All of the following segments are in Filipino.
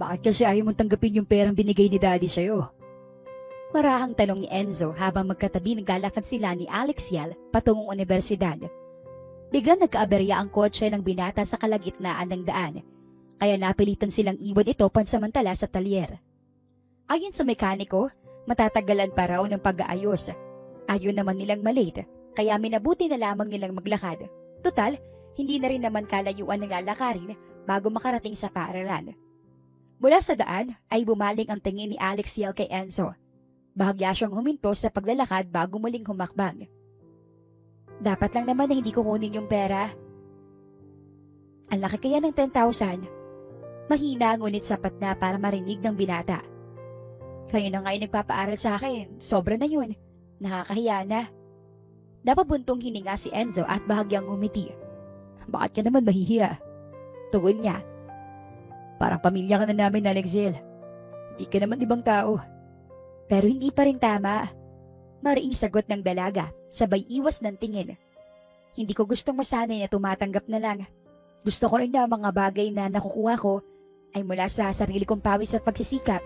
Bakit kasi ayaw mong tanggapin yung perang binigay ni Daddy sa'yo? Marahang tanong ni Enzo habang magkatabi naglalakad sila ni Alexiel patungong universidad. Biglang nagkaaberya ang kotse ng binata sa kalagitnaan ng daan, kaya napilitan silang iwan ito pansamantala sa talyer. Ayon sa mekaniko, matatagalan pa raw ng pag-aayos. Ayon naman nilang malate, kaya minabuti na lamang nilang maglakad. Total, hindi na rin naman kalayuan ng lalakarin bago makarating sa paaralan. Mula sa daan ay bumaling ang tingin ni Alexiel kay Enzo. Bahagya siyang huminto sa paglalakad bago muling humakbang. Dapat lang naman na hindi ko kunin yung pera. Ang laki kaya ng 10,000. Mahina ngunit sapat na para marinig ng binata. Kayo na nga yung nagpapaaral sa akin. Sobra na yun. Nakakahiya na. Napabuntong hininga si Enzo at bahagyang ngumiti. Bakit ka naman mahihiya? Tugon niya. Parang pamilya ka na namin, Alexiel. Hindi ka naman ibang tao. Pero hindi pa rin tama. Mariing sagot ng dalaga, sabay iwas ng tingin. Hindi ko gustong masanay na tumatanggap na lang. Gusto ko rin na mga bagay na nakukuha ko ay mula sa sarili kong pawis at pagsisikap.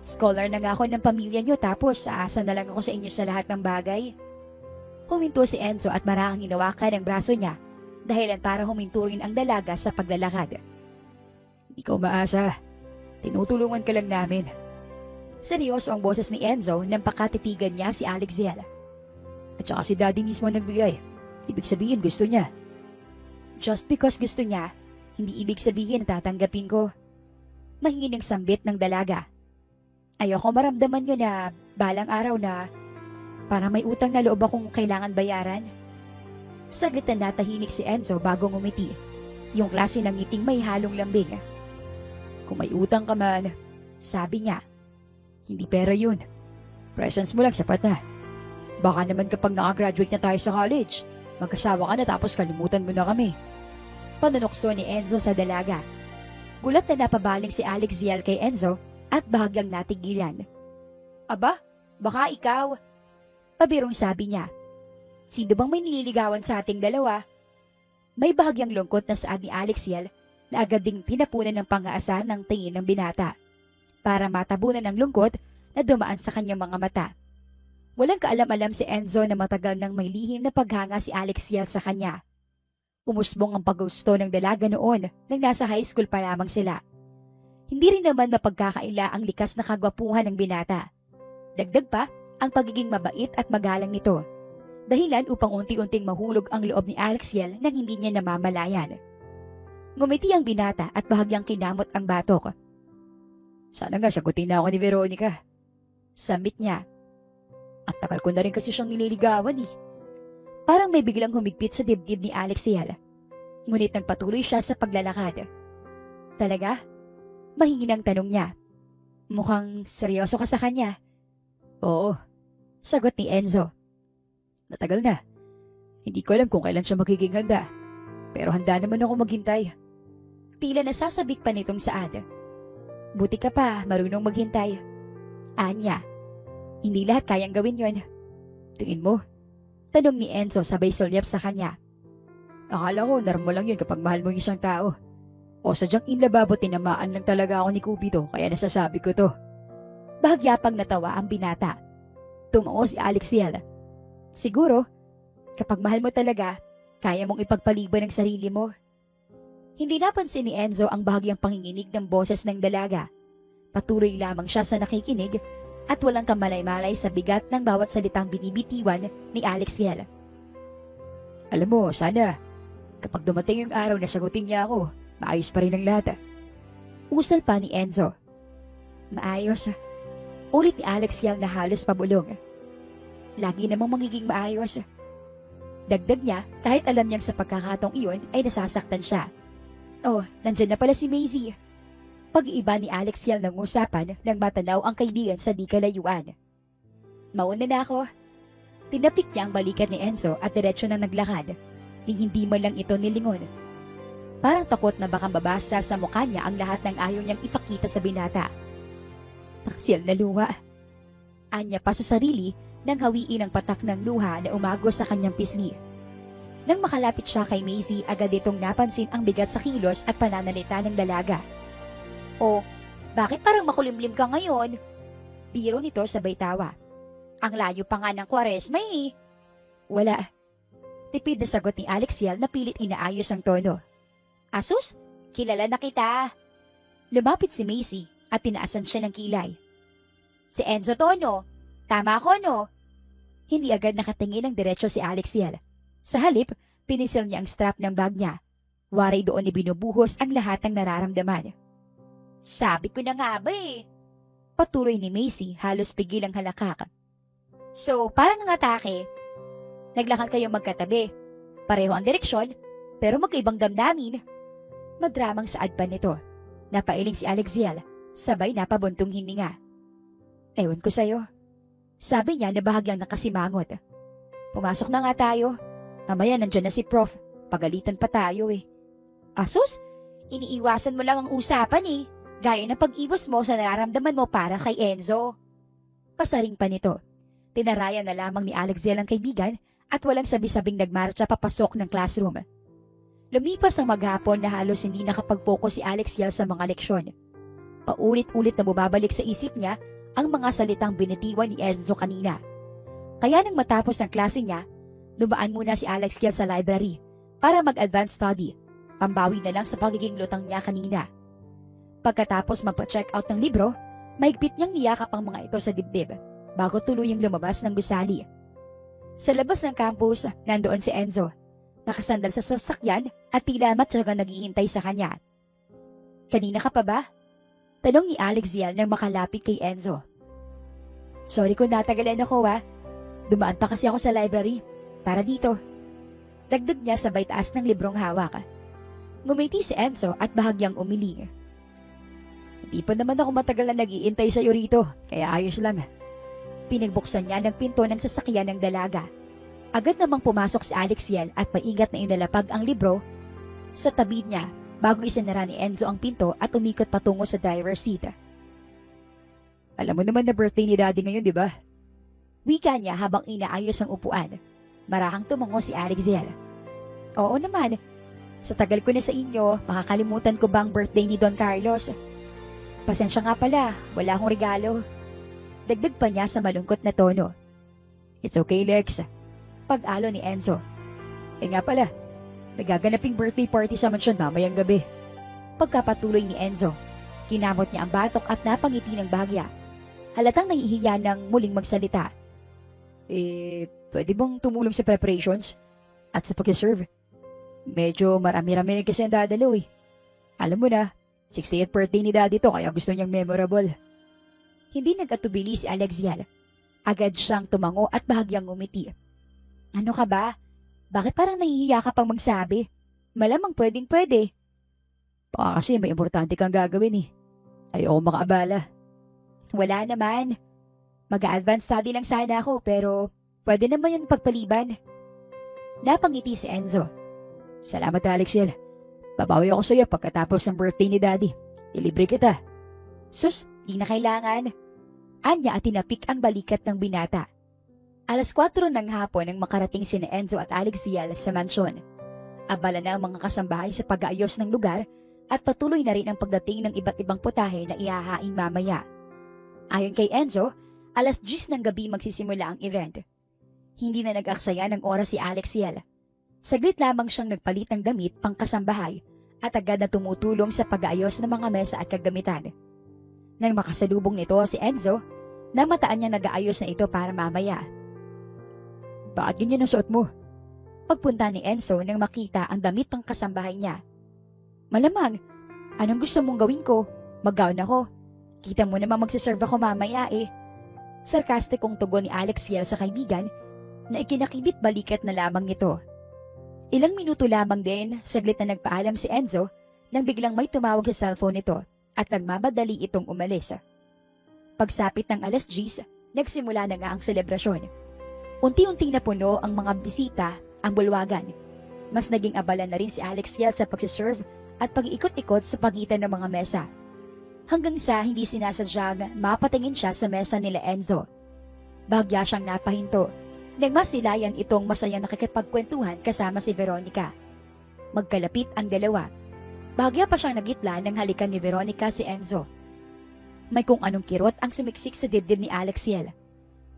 Scholar na nga ako ng pamilya nyo tapos aasa na lang ako sa inyo sa lahat ng bagay. Huminto si Enzo at marahang hinawakan ang braso niya dahilan para huminto rin ang dalaga sa paglalakad. Hindi ka umaasa. Tinutulungan ka lang namin. Seryoso ang boses ni Enzo nang pakatitigan niya si Alexiel. At saka si Daddy mismo nagbigay. Ibig sabihin gusto niya. Just because gusto niya, hindi ibig sabihin na tatanggapin ko. Mahingining sambit ng dalaga. Ayoko maramdaman nyo na balang araw na para may utang na loob akong kailangan bayaran. Saglit na natahimik si Enzo bago ngumiti. Yung klase ng ngiting may halong lambing. Kung may utang ka man, sabi niya, hindi pera yun. Presence mo lang sapat na. Baka naman kapag nakagraduate na tayo sa college, mag-asawa ka na tapos kalimutan mo na kami. Panunokso ni Enzo sa dalaga. Gulat na napabaling si Alexiel kay Enzo at bahagyang natigilan. Aba, baka ikaw. Pabirong sabi niya. Sino bang may nililigawan sa ating dalawa? May bahagyang lungkot na saad ni Alexiel na agad ding tinapunan ng pang-aasa ng tingin ng binata. Para matabunan ng lungkot na dumaan sa kanyang mga mata. Walang kaalam-alam si Enzo na matagal nang may lihim na paghanga si Alexiel sa kanya. Umusbong ang paggusto ng dalaga noon nang nasa high school pa lamang sila. Hindi rin naman mapagkakaila ang likas na kagwapuhan ng binata. Dagdag pa ang pagiging mabait at magalang nito. Dahilan upang unti-unting mahulog ang loob ni Alexiel nang hindi niya namamalayan. Ngumiti ang binata at bahagyang kinamot ang batok. Sana nga sagutin na ako ni Veronica. Samit niya. At takal ko na rin kasi siyang nililigawan eh. Parang may biglang humigpit sa dibdib ni Alexiel. Ngunit nagpatuloy siya sa paglalakad. Talaga? Mahinginang tanong niya. Mukhang seryoso ka sa kanya. Oo, sagot ni Enzo. Matagal na. Hindi ko alam kung kailan siya magiging handa. Pero handa naman ako maghintay. Tila nasasabik pa nitong saad. Buti ka pa, marunong maghintay. Anya, hindi lahat kayang gawin yon. Tingin mo? Tanong ni Enzo sabay sulyap sa kanya. Akala ko normal lang yun kapag mahal mo yung isang tao. O sadyang inlababo tinamaan lang talaga ako ni Cupido kaya nasasabi ko to. Bahagya pang natawa ang binata. Tumango si Alexiel. Siguro, kapag mahal mo talaga, kaya mong ipagpaliban ang sarili mo. Hindi napansin ni Enzo ang bahagyang panginginig ng boses ng dalaga. Patuloy lamang siya sa nakikinig at walang kamalay-malay sa bigat ng bawat salitang binibitiwan ni Alexiel. Alam mo, sana, kapag dumating yung araw na sagutin niya ako, maayos pa rin ang lahat. Usal pa ni Enzo. Maayos. Ulit ni Alexiel na halos pabulong. Lagi namang magiging maayos. Dagdag niya kahit alam niyang sa pagkakataong iyon ay nasasaktan siya. Oh, nandyan na pala si Maisie. Pag-iiba ni Alexiel ng usapan nang matanaw ang kaibigan sa di kalayuan. Mauna na ako. Tinapik niya ang balikat ni Enzo at diretsyo na naglakad. Ni hindi man lang ito nilingon. Parang takot na baka mabasa sa mukha niya ang lahat ng ayaw niyang ipakita sa binata. Taksil na luha. Anya pa sa sarili nang hawiin ang patak ng luha na umagos sa kanyang pisngi. Nang makalapit siya kay Maisie, agad itong napansin ang bigat sa kilos at pananalita ng dalaga. O, Bakit parang makulimlim ka ngayon? Biro nito sabay tawa. Ang layo pa nga ng Kwaresma eh. Wala. Tipid na sagot ni Alexiel na pilit inaayos ang tono. Asus, kilala na kita. Lumapit si Macy at tinaasan siya ng kilay. Si Enzo to, no? Tama ako, no? Hindi agad nakatingin ng diretsyo si Alexiel. Sa halip, pinisil niya ang strap ng bag niya. Waray doon ni binubuhos ang lahat ng nararamdaman. Sabi ko na nga ba eh. Patuloy ni Macy halos pigil ang halakak. So, parang nangatake. Naglakad kayo magkatabi. Pareho ang direksyon, pero magkaibang damdamin. Madramang saad pa nito. Napailing si Alexiel, sabay napabuntong hininga. Ewan ko sa'yo. Sabi niya na bahagyang nakasimangot. Pumasok na nga tayo. Mamaya nandyan na si Prof. Pagalitan pa tayo eh. Asus, iniiwasan mo lang ang usapan eh. Gaya ng pag-iwas mo sa nararamdaman mo para kay Enzo. Pasaring pa nito. Tinarayan na lamang ni Alexiel ang kaibigan at walang sabi-sabing nagmarcha papasok ng classroom. Lumipas ang maghapon na halos hindi nakapag-focus si Alexiel sa mga leksyon. Paulit-ulit na bumabalik sa isip niya ang mga salitang binitiwan ni Enzo kanina. Kaya nang matapos ang klase niya, dumaan muna si Alexiel sa library para mag-advance study. Pambawi na lang sa pagiging lutang niya kanina. Pagkatapos magpa-check out ng libro, mahigpit niyang niyakap ang mga ito sa dibdib bago tuluyang lumabas ng gusali. Sa labas ng campus, nandoon si Enzo. Nakasandal sa sasakyan at tila matyagang naghihintay sa kanya. Kanina ka pa ba? Tanong ni Alexiel nang makalapit kay Enzo. Sorry kung natagalan ako Dumaan pa kasi ako sa library. Para dito. Dagdag niya sabay taas ng librong hawak. Ngumiti si Enzo at bahagyang umiling. Hindi pa naman ako matagal na nag-iintay sa'yo rito, kaya ayos lang. Pinagbuksan niya ng pinto ng sasakyan ng dalaga. Agad namang pumasok si Alexiel at maingat na inalapag ang libro sa tabi niya bago isinara ni Enzo ang pinto at umikot patungo sa driver's seat. Alam mo naman na birthday ni Daddy ngayon, di ba? Wika niya habang inaayos ang upuan. Marahang tumango si Alexiel. Oo naman. Sa tagal ko na sa inyo, makakalimutan ko ba ang birthday ni Don Carlos? Pasensya nga pala, wala akong regalo. Dagdag pa niya sa malungkot na tono. It's okay, Lex. Pag-alo ni Enzo. Nga pala, may gaganaping birthday party sa mansyon mamayang gabi. Pagkapatuloy ni Enzo, kinamot niya ang batok at napangiti ng bahagya. Halatang nahihiya ng muling magsalita. Pwede bang tumulong sa preparations? At sa pag-serve? Medyo marami-rami rin kasi ang dadalo eh. Alam mo na, 60th birthday ni Daddy to kaya gusto niyang memorable. Hindi nag-atubili si Alexiel. Agad siyang tumango at bahagyang ngumiti. Ano ka ba? Bakit parang nahihiya ka pang magsabi? Malamang pwedeng-pwede. Baka kasi may importante kang gagawin eh. Ayoko makaabala. Wala naman. Mag-a-advance study lang sana ako pero pwede naman yun pagpaliban. Napangiti si Enzo. Salamat Alexiel. Babawi ako sa iyo pagkatapos ng birthday ni Daddy. Ilibre kita. Sus, di na kailangan. Anya at tinapik ang balikat ng binata. 4:00 ng hapon nang makarating sina Enzo at Alexiel sa mansyon. Abala na ang mga kasambahay sa pag-aayos ng lugar at patuloy na rin ang pagdating ng iba't ibang putahe na ihahain mamaya. Ayon kay Enzo, 10:00 ng gabi magsisimula ang event. Hindi na nag-aksaya ng oras si Alexiel. Saglit lamang siyang nagpalit ng damit pang kasambahay at agad na tumutulong sa pag-aayos ng mga mesa at kagamitan. Nang makasalubong nito si Enzo, namataan niya nag-aayos na ito para mamaya. Bakit ganyan ang suot mo? Pagpunta ni Enzo nang makita ang damit pang kasambahay niya. Malamang, anong gusto mong gawin ko? Mag-gown ako. Kita mo naman magsiserve ako mamaya eh. Sarkastikong tugon ni Alexiel sa kaibigan na ikinakibit balikat na lamang nito. Ilang minuto lamang din, saglit na nagpaalam si Enzo nang biglang may tumawag sa cellphone nito at nagmamadali itong umalis. Pagsapit ng 10:00, nagsimula na nga ang selebrasyon. Unti-unting napuno ang mga bisita ang bulwagan. Mas naging abala na rin si Alexiel sa pagsiserve at pag-iikot-ikot sa pagitan ng mga mesa. Hanggang sa hindi sinasadyang mapatingin siya sa mesa nila Enzo. Bahagya siyang napahinto nang masilayan itong masayang nakikipagkwentuhan kasama si Veronica. Magkalapit ang dalawa. Bahagya pa siyang nagitla nang halikan ni Veronica si Enzo. May kung anong kirot ang sumiksik sa dibdib ni Alexiel.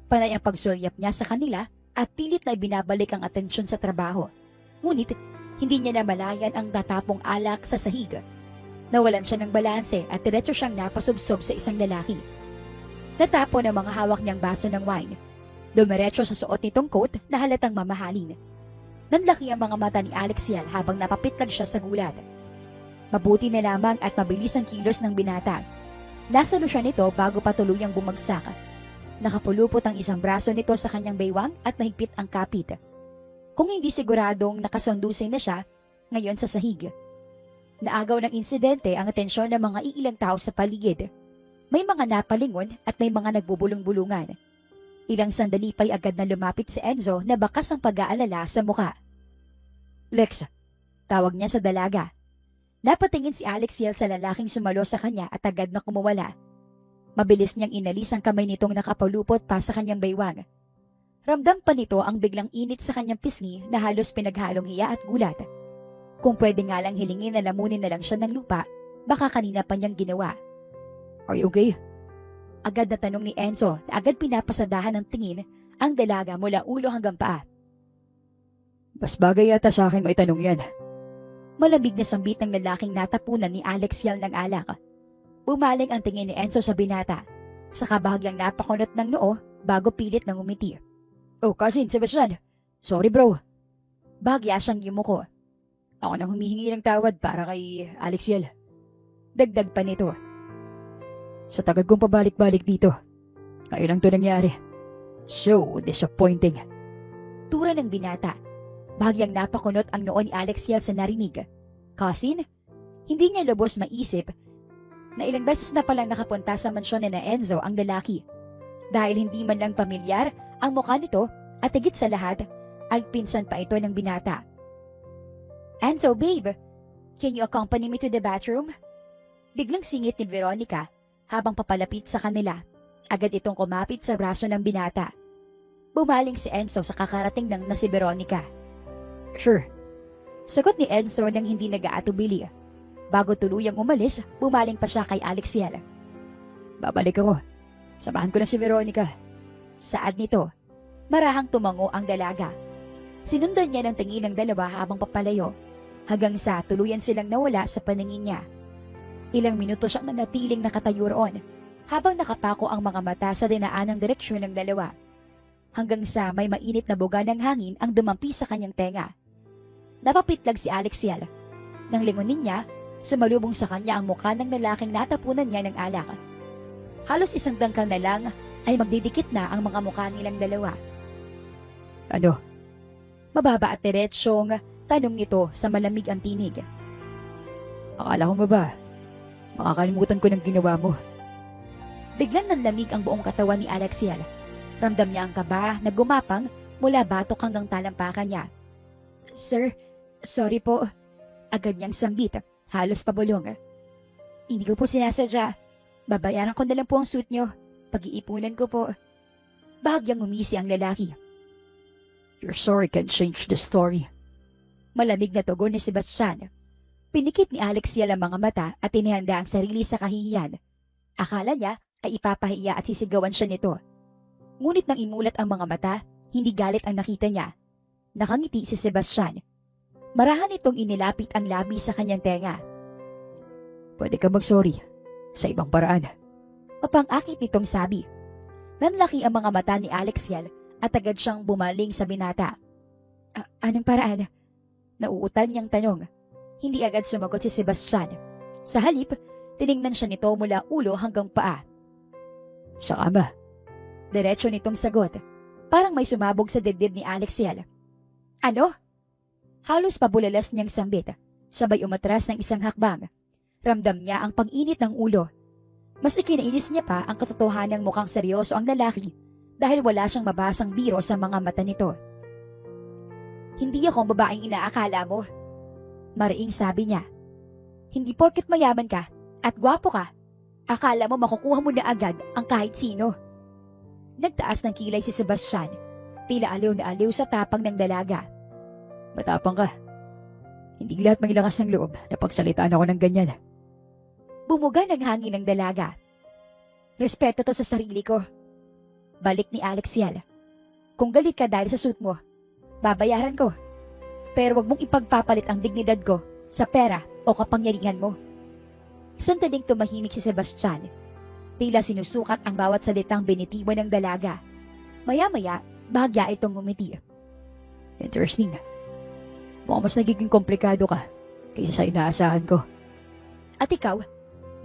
Panay ang pagsulyap niya sa kanila at pilit na ibinabalik ang atensyon sa trabaho. Ngunit, hindi niya namalayan ang tatapong alak sa sahig. Nawalan siya ng balanse at diretso siyang napasubsob sa isang lalaki. Natapon ang mga hawak niyang baso ng wine. Dumiretso sa suot nitong coat na halatang mamahalin. Nanlaki ang mga mata ni Alexiel habang napapitlag siya sa gulat. Mabuti na lamang at mabilis ang kilos ng binata. Nasalo siya nito bago pa tuluyang bumagsak. Nakapulupot ang isang braso nito sa kanyang baywang at mahigpit ang kapit. Kung hindi siguradong nakasundusay na siya, ngayon sa sahig. Naagaw ng insidente ang atensyon ng mga iilang tao sa paligid. May mga napalingon at may mga nagbubulong-bulungan. Ilang sandali pa'y agad na lumapit si Enzo na bakas ang pag-aalala sa muka. "Lex," tawag niya sa dalaga. Napatingin si Alexiel sa lalaking sumalo sa kanya at agad na kumawala. Mabilis niyang inalis ang kamay nitong nakapalupot pa sa kanyang baywang. Ramdam pa nito ang biglang init sa kanyang pisngi na halos pinaghalong hiya at gulat. Kung pwede nga lang hilingin na lamunin na lang siya ng lupa, baka kanina pa niyang ginawa. "Are you okay?" Agad na tanong ni Enzo na agad pinapasadahan ng tingin ang dalaga mula ulo hanggang paa. "Mas bagay yata sa akin may tanong yan." Malamig na sambit ng lalaking natapunan ni Alexiel ng alak. Bumaling ang tingin ni Enzo sa binata. Saka bahagyang napakunot ng noo bago pilit ng umiti. "Oh, cousin, Sebastian. Sorry bro." Bahagya siyang yumuko. "Ako nang humihingi ng tawad para kay Alexiel." Dagdag pa nito. "Sa tagal kong pabalik-balik dito, ngayon lang ito nangyari. So disappointing." Tura ng binata. Bahagyang napakunot ang noo ni Alexiel sa narinig. Cousin? Hindi niya lubos maisip na ilang beses na palang nakapunta sa mansyon ni na Enzo ang lalaki. Dahil hindi man lang pamilyar ang mukha nito at higit sa lahat ay pinsan pa ito ng binata. "Enzo, babe, can you accompany me to the bathroom?" Biglang singit ni Veronica habang papalapit sa kanila. Agad itong kumapit sa braso ng binata. Bumaling si Enzo sa kakarating lang na si Veronica. "Sure." Sagot ni Enzo nang hindi nag-aatubili. Bago tuluyang umalis, bumaling pa siya kay Alexiel. "Babalik ako. Samahan ko na si Veronica." Saad nito, marahang tumango ang dalaga. Sinundan niya ng tingin ng dalawa habang papalayo, hanggang sa tuluyan silang nawala sa paningin niya. Ilang minuto siyang nanatiling nakatayo roon, habang nakapako ang mga mata sa dinaanang direksyon ng dalawa. Hanggang sa may mainit na buga ng hangin ang dumampi sa kanyang tenga. Napapitlag si Alexiel. Nang lingunin niya, sumalubong sa kanya ang mukha ng lalaking natapunan niya ng alak. Halos isang dangkal na lang ay magdidikit na ang mga mukha nilang dalawa. "Ano?" Mababa at diretsyong tanong nito sa malamig ang tinig. "Akala ko ba, makakalimutan ko ng ginawa mo?" Biglang nanlamig ang buong katawan ni Alexiel. Ramdam niya ang kaba na gumapang mula batok hanggang talampakan niya. "Sir, sorry po." Agad niyang sambit, halos pabulong. "Hindi ko po sinasadya. Babayaran ko na lang po ang suit niyo. Pag-iipunan ko po." Bahagyang umisi ang lalaki. "You're sorry can change the story." Malamig na tugon ni Sebastian. Pinikit ni Alexiel ang mga mata at inihanda ang sarili sa kahihiyan. Akala niya ay ipapahiya at sisigawan siya nito. Ngunit nang imulat ang mga mata, hindi galit ang nakita niya. Nakangiti si Sebastian. Marahan itong inilapit ang labi sa kanyang tenga. "Pwede ka mag-sorry sa ibang paraan." Mapang-akit nitong sabi. Nanlaki ang mga mata ni Alexiel at agad siyang bumaling sa binata. Anong paraan?" Nauutal niyang tanong. Hindi agad sumagot si Sebastian. Sa halip, tiningnan siya nito mula ulo hanggang paa. "Sa kama." Diretso nitong sagot. Parang may sumabog sa dibdib ni Alexiel. "Ano?" Halos pabulalas niyang sambit. Sabay umatras ng isang hakbang. Ramdam niya ang pag-init ng ulo. Mas ikinainis niya pa ang katotohanang mukhang seryoso ang lalaki dahil wala siyang mabasang biro sa mga mata nito. "Hindi ako ang babaeng inaakala mo." Mariing sabi niya. "Hindi porket mayaman ka at gwapo ka, akala mo makukuha mo na agad ang kahit sino." Nagtaas ng kilay si Sebastian. Tila aliw na aliw sa tapang ng dalaga. "Matapang ka. Hindi lahat may lakas ng loob na pagsalitaan ako ng ganyan." Bumuga ng hangin ng dalaga. Respeto to sa sarili ko. Balik ni Alexiel. Kung galit ka dahil sa suit mo, babayaran ko. Pero wag mong ipagpapalit ang dignidad ko sa pera o kapangyarihan mo. Sandaling tumahimik si Sebastian. Tila sinusukat ang bawat salitang binitiwan ng dalaga. Maya-maya, bahagya itong ngumiti. Interesting. Mukhang mas nagiging komplikado ka kaysa sa inaasahan ko. At ikaw,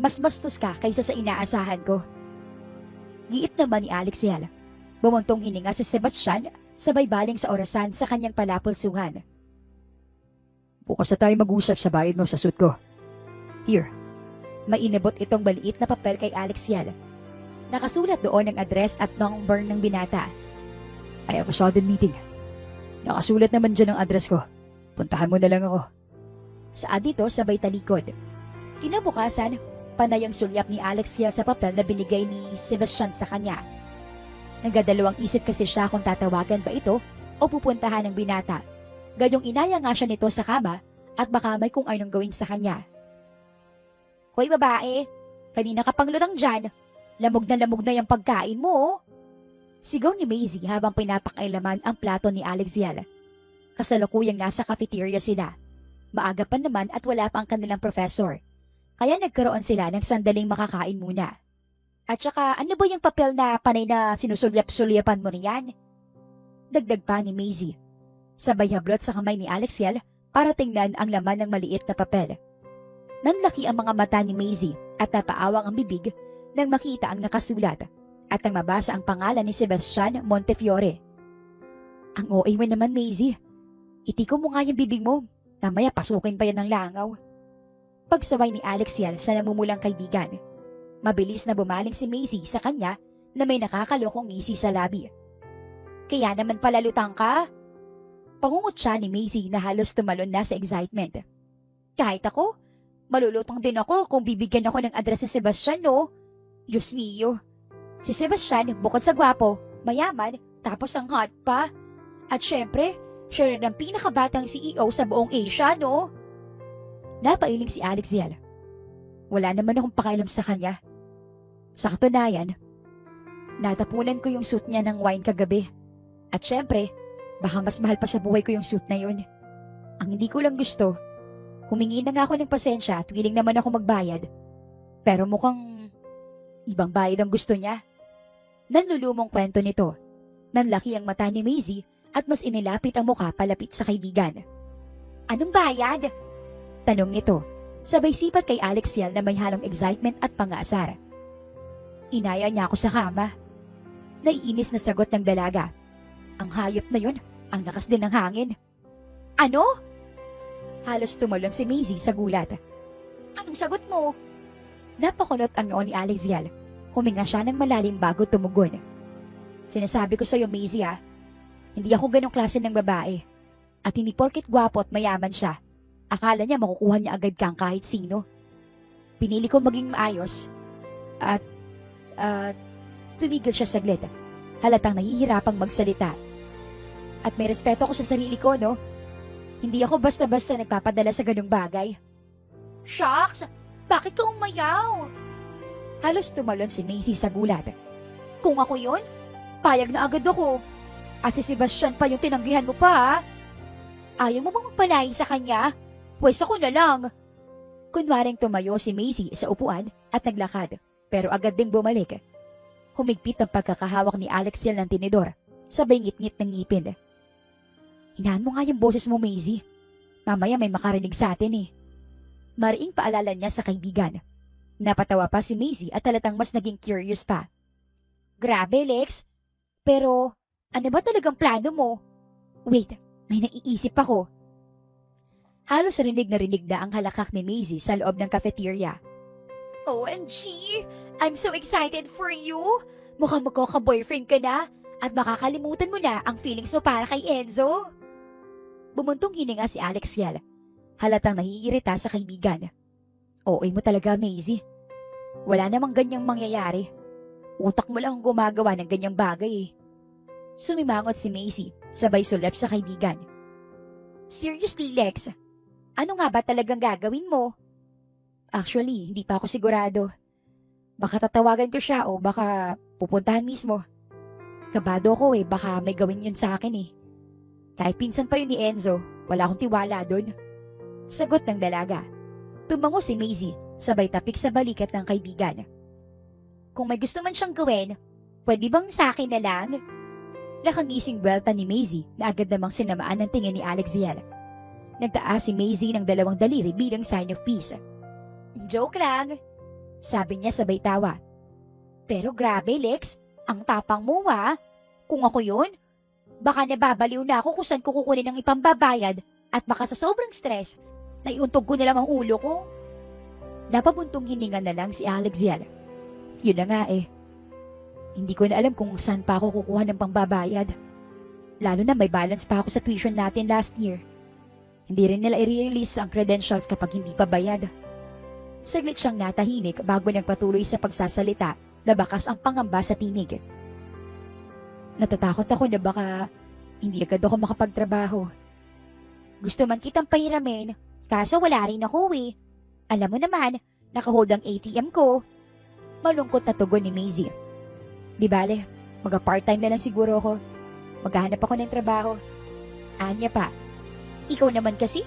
mas bastos ka kaysa sa inaasahan ko. Giit naman ni Alexiel. Bumuntong hininga si Sebastian sabay baling sa orasan sa kanyang palapulsuhan. Bukas na tayo mag-usap sa bayad mo sa suit ko. Here. May inabot itong maliit na papel kay Alexiel. Nakasulat doon ang address at number ng binata. I have a sudden meeting. Nakasulat naman dyan ang address ko. Puntahan mo na lang ako. Saad dito sabay talikod. Kinabukasan, panay ang sulyap ni Alexiel sa papel na binigay ni Sebastian sa kanya. Nagdadalawang isip kasi siya kung tatawagan ba ito o pupuntahan ng binata. Gayong inaya nga siya nito sa kama at baka may kung anong gawin sa kanya. Hoy babae, kanina ka pang lutang dyan. Lamog na yung pagkain mo. Oh. Sigaw ni Maisie habang pinapakailaman ang plato ni Alexiel. Kasalukuyang nasa cafeteria sila. Maaga pa naman at wala pa ang kanilang professor. Kaya nagkaroon sila ng sandaling makakain muna. At saka ano ba yung papel na panay na sinusulyap-sulyapan mo niyan? Dagdag pa ni Maisie. Sabay hablot sa kamay ni Alexiel para tingnan ang laman ng maliit na papel. Nanlaki ang mga mata ni Maisie at napaawang ang bibig nang makita ang nakasulat at nang mabasa ang pangalan ni Sebastian Montefiore. Ang OA mo naman, Maisie. Itiko mo nga yung bibig mo. Namaya pasukin pa yan ng langaw. Pagsaway ni Alexiel sa namumulang kaibigan. Mabilis na bumaling si Maisie sa kanya na may nakakalokong ngisi sa labi. Kaya naman pala lutang ka? Pangungot siya ni Maisie na halos tumalon na sa excitement. Kahit ako, malulutang din ako kung bibigyan ako ng address ni Sebastian, no? Diyos mio. Si Sebastian, bukod sa gwapo, mayaman, tapos ang hot pa. At syempre, siya rin ang pinakabatang CEO sa buong Asia, no? Napailing si Alexiel. Wala naman akong pakialam sa kanya. Sa katunayan, natapunan ko yung suit niya ng wine kagabi. At syempre, baka mas mahal pa sa buhay ko yung suit na yun. Ang hindi ko lang gusto, humingi na nga ako ng pasensya at willing naman ako magbayad. Pero mukhang ibang bayad ang gusto niya. Nanlulumong kwento nito. Nanlaki ang mata ni Maisie at mas inilapit ang mukha palapit sa kaibigan. Anong bayad? Tanong nito, sabay sipat kay Alexiel na may halong excitement at pang-aasar. Inaya niya ako sa kama. Naiinis na sagot ng dalaga. Ang hayop na yun, ang lakas din ng hangin. Ano? Halos tumalon si Maisie sa gulat. Anong sagot mo? Napakunot ang noo ni Alexiel. Huminga siya ng malalim bago tumugon. Sinasabi ko sa'yo, Maisie, hindi ako ganong klase ng babae. At hindi porket gwapo at mayaman siya, akala niya makukuha niya agad kang kahit sino. Pinili ko maging maayos. At tumigil siya saglit. Halatang nahihirapang magsalita. At may respeto ako sa sarili ko, no? Hindi ako basta-basta nagpapadala sa ganung bagay. Shucks! Bakit ka umayaw? Halos tumalon si Maisie sa gulat. Kung ako yun, payag na agad ako. At si Sebastian pa yung tinanggihan mo pa, ha? Ayaw mo bang magpalain sa kanya? Pwes ako na lang. Kunwaring tumayo si Maisie sa upuan at naglakad, pero agad ding bumalik. Humigpit ang pagkakahawak ni Alexiel ng tinidor, sabay ngit-ngit ng ngipin. Hinaan mo nga yung boses mo, Maisie. Mamaya may makarinig sa atin eh. Mariing paalala niya sa kaibigan. Napatawa pa si Maisie at talatang mas naging curious pa. Grabe, Lex. Pero, ano ba talagang plano mo? Wait, may naiisip ako. Halos rinig na ang halakak ni Maisie sa loob ng cafeteria. OMG! I'm so excited for you! Mukhang magkaka-boyfriend ka na at makakalimutan mo na ang feelings mo para kay Enzo. Bumuntong hininga si Alexiel. Halatang naiirita sa kaibigan. OA mo talaga, Maisie. Wala namang ganyang mangyayari. Utak mo lang ang gumagawa ng ganyang bagay eh. Sumimangot si Maisie, sabay sulap sa kaibigan. Seriously, Lex? Ano nga ba talagang gagawin mo? Actually, hindi pa ako sigurado. Baka tatawagan ko siya o baka pupuntahan mismo. Kabado ko baka may gawin yun sa akin eh. Kahit pinsan pa yun ni Enzo, wala akong tiwala doon. Sagot ng dalaga. Tumango si Maisie, sabay tapik sa balikat ng kaibigan. Kung may gusto man siyang gawin, pwede bang sa akin na lang? Nakangising buwelta ni Maisie na agad namang sinamaan ng tingin ni Alexiel. Nagtaas si Maisie ng 2 daliri bilang sign of peace. Joke lang, sabi niya sabay tawa. Pero grabe Lex, ang tapang mo Kung ako yun, baka nababaliw na ako kung saan ko kukunin ng ipambabayad at baka sa sobrang stress, naiuntog ko na lang ang ulo ko. Napabuntong hininga na lang si Alexiel. Yun na nga Hindi ko na alam kung saan pa ako kukuha ng pambabayad. Lalo na may balance pa ako sa tuition natin last year. Hindi rin nila i-release ang credentials kapag hindi pa bayad. Saglit siyang natahimik bago nagpatuloy sa pagsasalita na bakas ang pangamba sa tinig. Natatakot ako na baka hindi agad ako makapagtrabaho. Gusto man kitang pahiramin, kaso wala rin ako Alam mo naman, nakahold ang ATM ko. Malungkot na tugon ni Maisie. Di bale, mag-part-time na lang siguro ako. Maghahanap ako ng trabaho. Anya pa. Ikaw naman kasi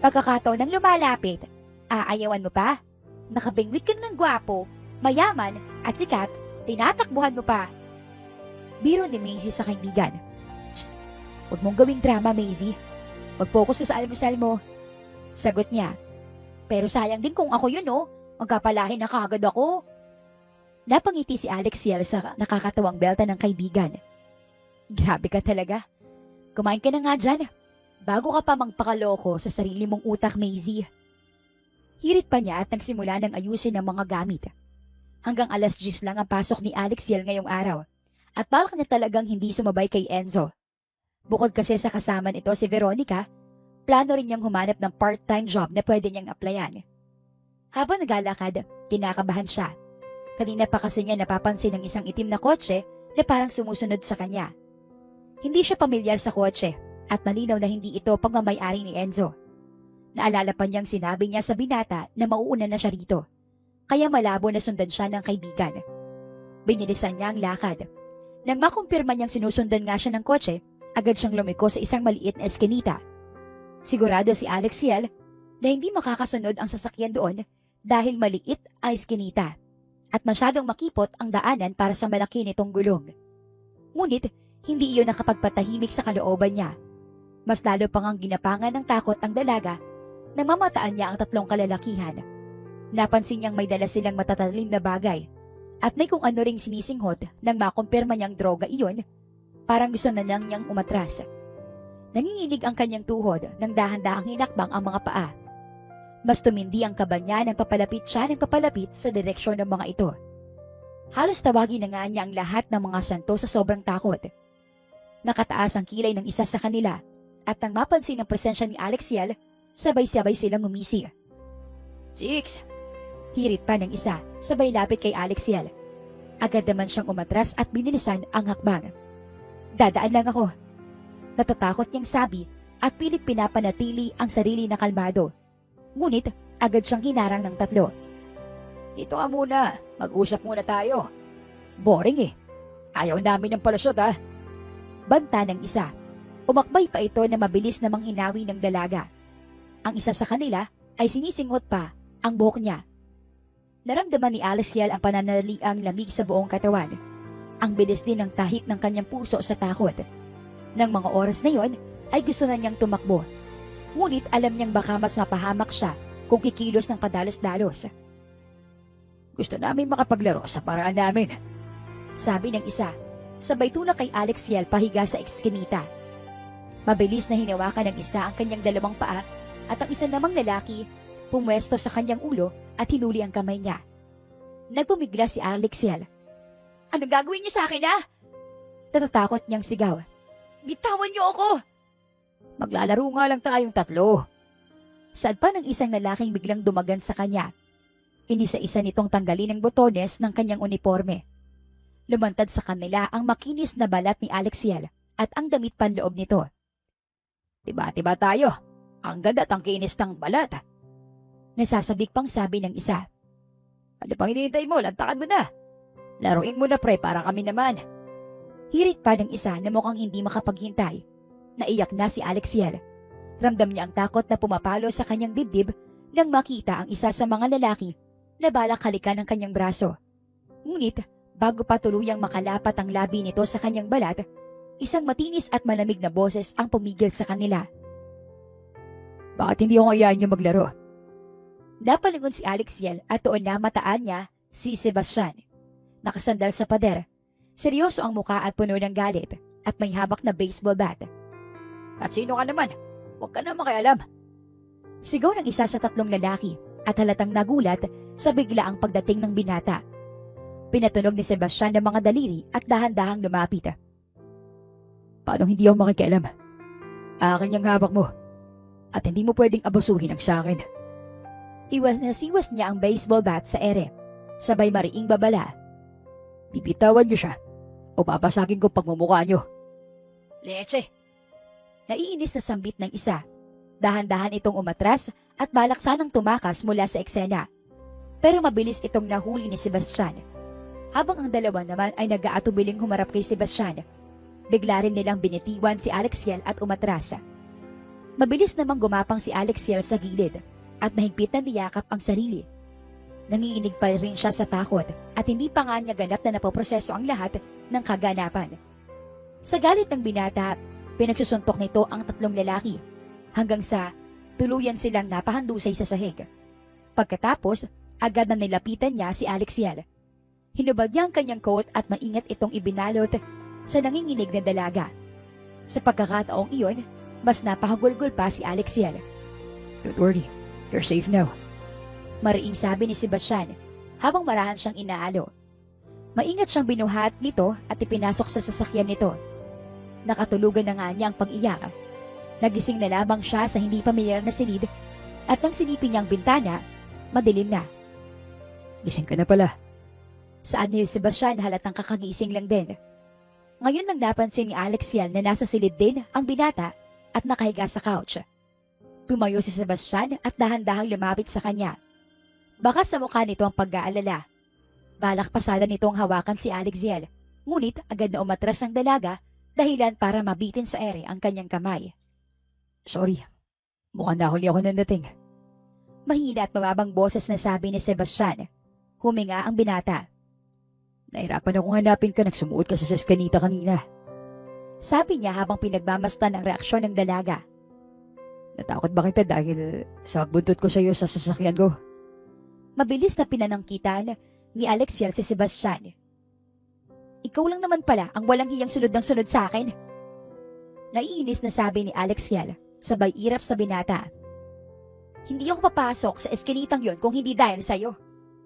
Pagkakataon ng lumalapit, aayawan mo pa. Nakabingwit ka ng gwapo, mayaman, at sikat, tinatakbuhan mo pa. Biro ni Maisie sa kaibigan. Huwag mong gawing drama, Maisie. Mag-focus ka sa almusal mo. Sagot niya. Pero sayang din kung ako yun, magkapalahin na kaagad ako. Napangiti si Alexiel sa nakakatawang belta ng kaibigan. Grabe ka talaga. Kumain ka na nga dyan. Bago ka pa magpakaloko sa sarili mong utak, Maisie. Hirit pa niya at nagsimula ng ayusin ang mga gamit. Hanggang 10:00 lang ang pasok ni Alexiel ngayong araw. At balak niya talagang hindi sumabay kay Enzo. Bukod kasi sa kasama nito si Veronica, plano rin niyang humanap ng part-time job na pwede niyang applyan. Habang naglalakad, kinakabahan siya. Kanina pa kasi niya napapansin ng isang itim na kotse na parang sumusunod sa kanya. Hindi siya pamilyar sa kotse at malinaw na hindi ito pagmamayari ni Enzo. Naalala pa niyang sinabi niya sa binata na mauuna na siya rito, kaya malabo na sundan siya ng kaibigan. Binilisan niya ang lakad. Nang makumpirma niyang sinusundan nga siya ng kotse, agad siyang lumiko sa isang maliit na eskinita. Sigurado si Alexiel na hindi makakasunod ang sasakyan doon dahil maliit ang eskinita at masyadong makipot ang daanan para sa malaki nitong gulong. Ngunit, hindi iyon nakapagpatahimik sa kalooban niya. Mas lalo pang ang ginapangan ng takot ang dalaga nang mamataan niya ang 3 kalalakihan. Napansin niyang may dala silang matatalim na bagay at may kung ano ring sinisinghot nang makumpirma niyang droga iyon, parang gusto na niyang umatras. Nanginginig ang kanyang tuhod nang dahan-dahang hinakbang ang mga paa. Mas tumindi ang kaba niya nang papalapit siya ng papalapit sa direksyon ng mga ito. Halos tawagin na nga niya ang lahat ng mga santo sa sobrang takot. Nakataas ang kilay ng isa sa kanila at nang mapansin ang presensya ni Alexiel, sabay-sabay silang umisi. Chicks! Hirit pa ng isa, sabay lapit kay Alexiel. Agad naman siyang umatras at binilisan ang hakbang. Dadaan lang ako. Natatakot niyang sabi at pilit pinapanatili ang sarili na kalmado. Ngunit agad siyang hinarang ng 3. Dito ka muna, mag-usap muna tayo. Boring Ayaw namin ng palusot Banta ng isa. Umakbay pa ito na mabilis namang hinawi ng dalaga. Ang isa sa kanila ay sinisingot pa ang buhok niya. Naramdaman ni Alexiel ang pananaliang lamig sa buong katawan. Ang bilis din ng tahik ng kanyang puso sa takot. Nang mga oras na yon, ay gusto na niyang tumakbo. Ngunit alam niyang baka mas mapahamak siya kung kikilos ng padalos-dalos. Gusto namin makapaglaro sa paraan namin, sabi ng isa, sabay tulak kay Alexiel pahiga sa eskinita. Mabilis na hinawakan ng isa ang kanyang 2 paa at ang isa namang lalaki pumwesto sa kanyang ulo at hinuli ang kamay niya. Nagpumigla si Alexiel. Anong gagawin niyo sa akin Natatakot niyang sigaw. Bitawan niyo ako! Maglalaro nga lang tayong 3. Saad pa ng isang lalaking biglang dumagan sa kanya. Inisa-isa nitong tanggalin ang botones ng kanyang uniforme. Lumantad sa kanila ang makinis na balat ni Alexiel at ang damit panloob nito. Tiba-tiba tayo. Ang ganda at ang kinis ng balat. Nasasabik pang sabi ng isa. Ano pang hinihintay mo? Lantakan mo na. Laruin mo na pre para kami naman. Hirit pa ng isa na mukhang hindi makapaghintay. Naiyak na si Alexiel. Ramdam niya ang takot na pumapalo sa kanyang dibdib nang makita ang isa sa mga lalaki na balak halikan ng kanyang braso. Ngunit, bago pa tuluyang makalapat ang labi nito sa kanyang balat, isang matinis at malamig na boses ang pumigil sa kanila. Bakit hindi ko kayaan niyo maglaro? Napalingon si Alexiel at doon na mataan niya si Sebastian. Nakasandal sa pader. Seryoso ang muka at puno ng galit at may habak na baseball bat. At sino ka naman? Huwag ka na makialam. Sigaw ng isa sa tatlong lalaki at halatang nagulat sa biglaang pagdating ng binata. Pinatunog ni Sebastian ng mga daliri at dahan-dahang lumapit. Paano hindi ako makikialam? Akin yung habak mo. At hindi mo pwedeng abusuhin ang sa akin. Iwas na siwas niya ang baseball bat sa ere. Sabay mariing babala. Bibitawan niyo siya o babasagin ko pagmumukha niyo. Leche! Naiinis na sambit ng isa. Dahan-dahan itong umatras at balak sanang tumakas mula sa eksena. Pero mabilis itong nahuli ni Sebastian. Habang ang dalawa naman ay nag-aatubiling humarap kay Sebastian, bigla rin nilang binitiwan si Alexiel at umatras. Mabilis namang gumapang si Alexiel sa gilid at mahigpit na niyakap ang sarili. Nanginginig pa rin siya sa takot at hindi pa nga niya ganap na napoproseso ang lahat ng kaganapan. Sa galit ng binata, pinagsusuntok nito ang tatlong lalaki hanggang sa tuluyan silang napahandusay sa sahig. Pagkatapos, agad na nilapitan niya si Alexiel. Hinubad niya ang kanyang coat at maingat itong ibinalot sa nanginginig na dalaga. Sa pagkakataong iyon, mas napahagulgol pa si Alexiel. Don't worry, you're safe now. Mariing sabi ni Sebastian habang marahan siyang inaalo. Maingat siyang binuhat nito at ipinasok sa sasakyan nito. Nakatulugan na nga niya ang pag-iyak. Nagising na lamang siya sa hindi pamilyar na silid at nang silipin niyang bintana, madilim na. Gising ka na pala. Saan ni Sebastian halatang kakagising lang din. Ngayon lang napansin ni Alexiel na nasa silid din ang binata at nakahiga sa couch. Tumayo si Sebastian at dahan-dahang lumapit sa kanya. Baka sa mukha nito ang pag-aalala. Balak pa sana nitong hawakan si Alexiel, ngunit agad na umatras ang dalaga dahilan para mabitin sa ere ang kanyang kamay. Sorry, mukhang nahuli ako ng dating. Mahina at mababang boses na sabi ni Sebastian. Huminga ang binata. Nahirapan akong hanapin ka, nagsumuot ka sa seskanita kanina. Sabi niya habang pinagmamastan ang reaksyon ng dalaga. Natakot ba kita dahil sa pagbuntot ko sa iyo sa sasakyan ko? Mabilis na pinanangkitan ni Alexiel si Sebastian. Ikaw lang naman pala ang walang hiyang sunod ng sunod sa akin. Naiinis na sabi ni Alexiel, sabay irap sa binata. Hindi ako papasok sa eskinitang yon kung hindi dahil sa'yo.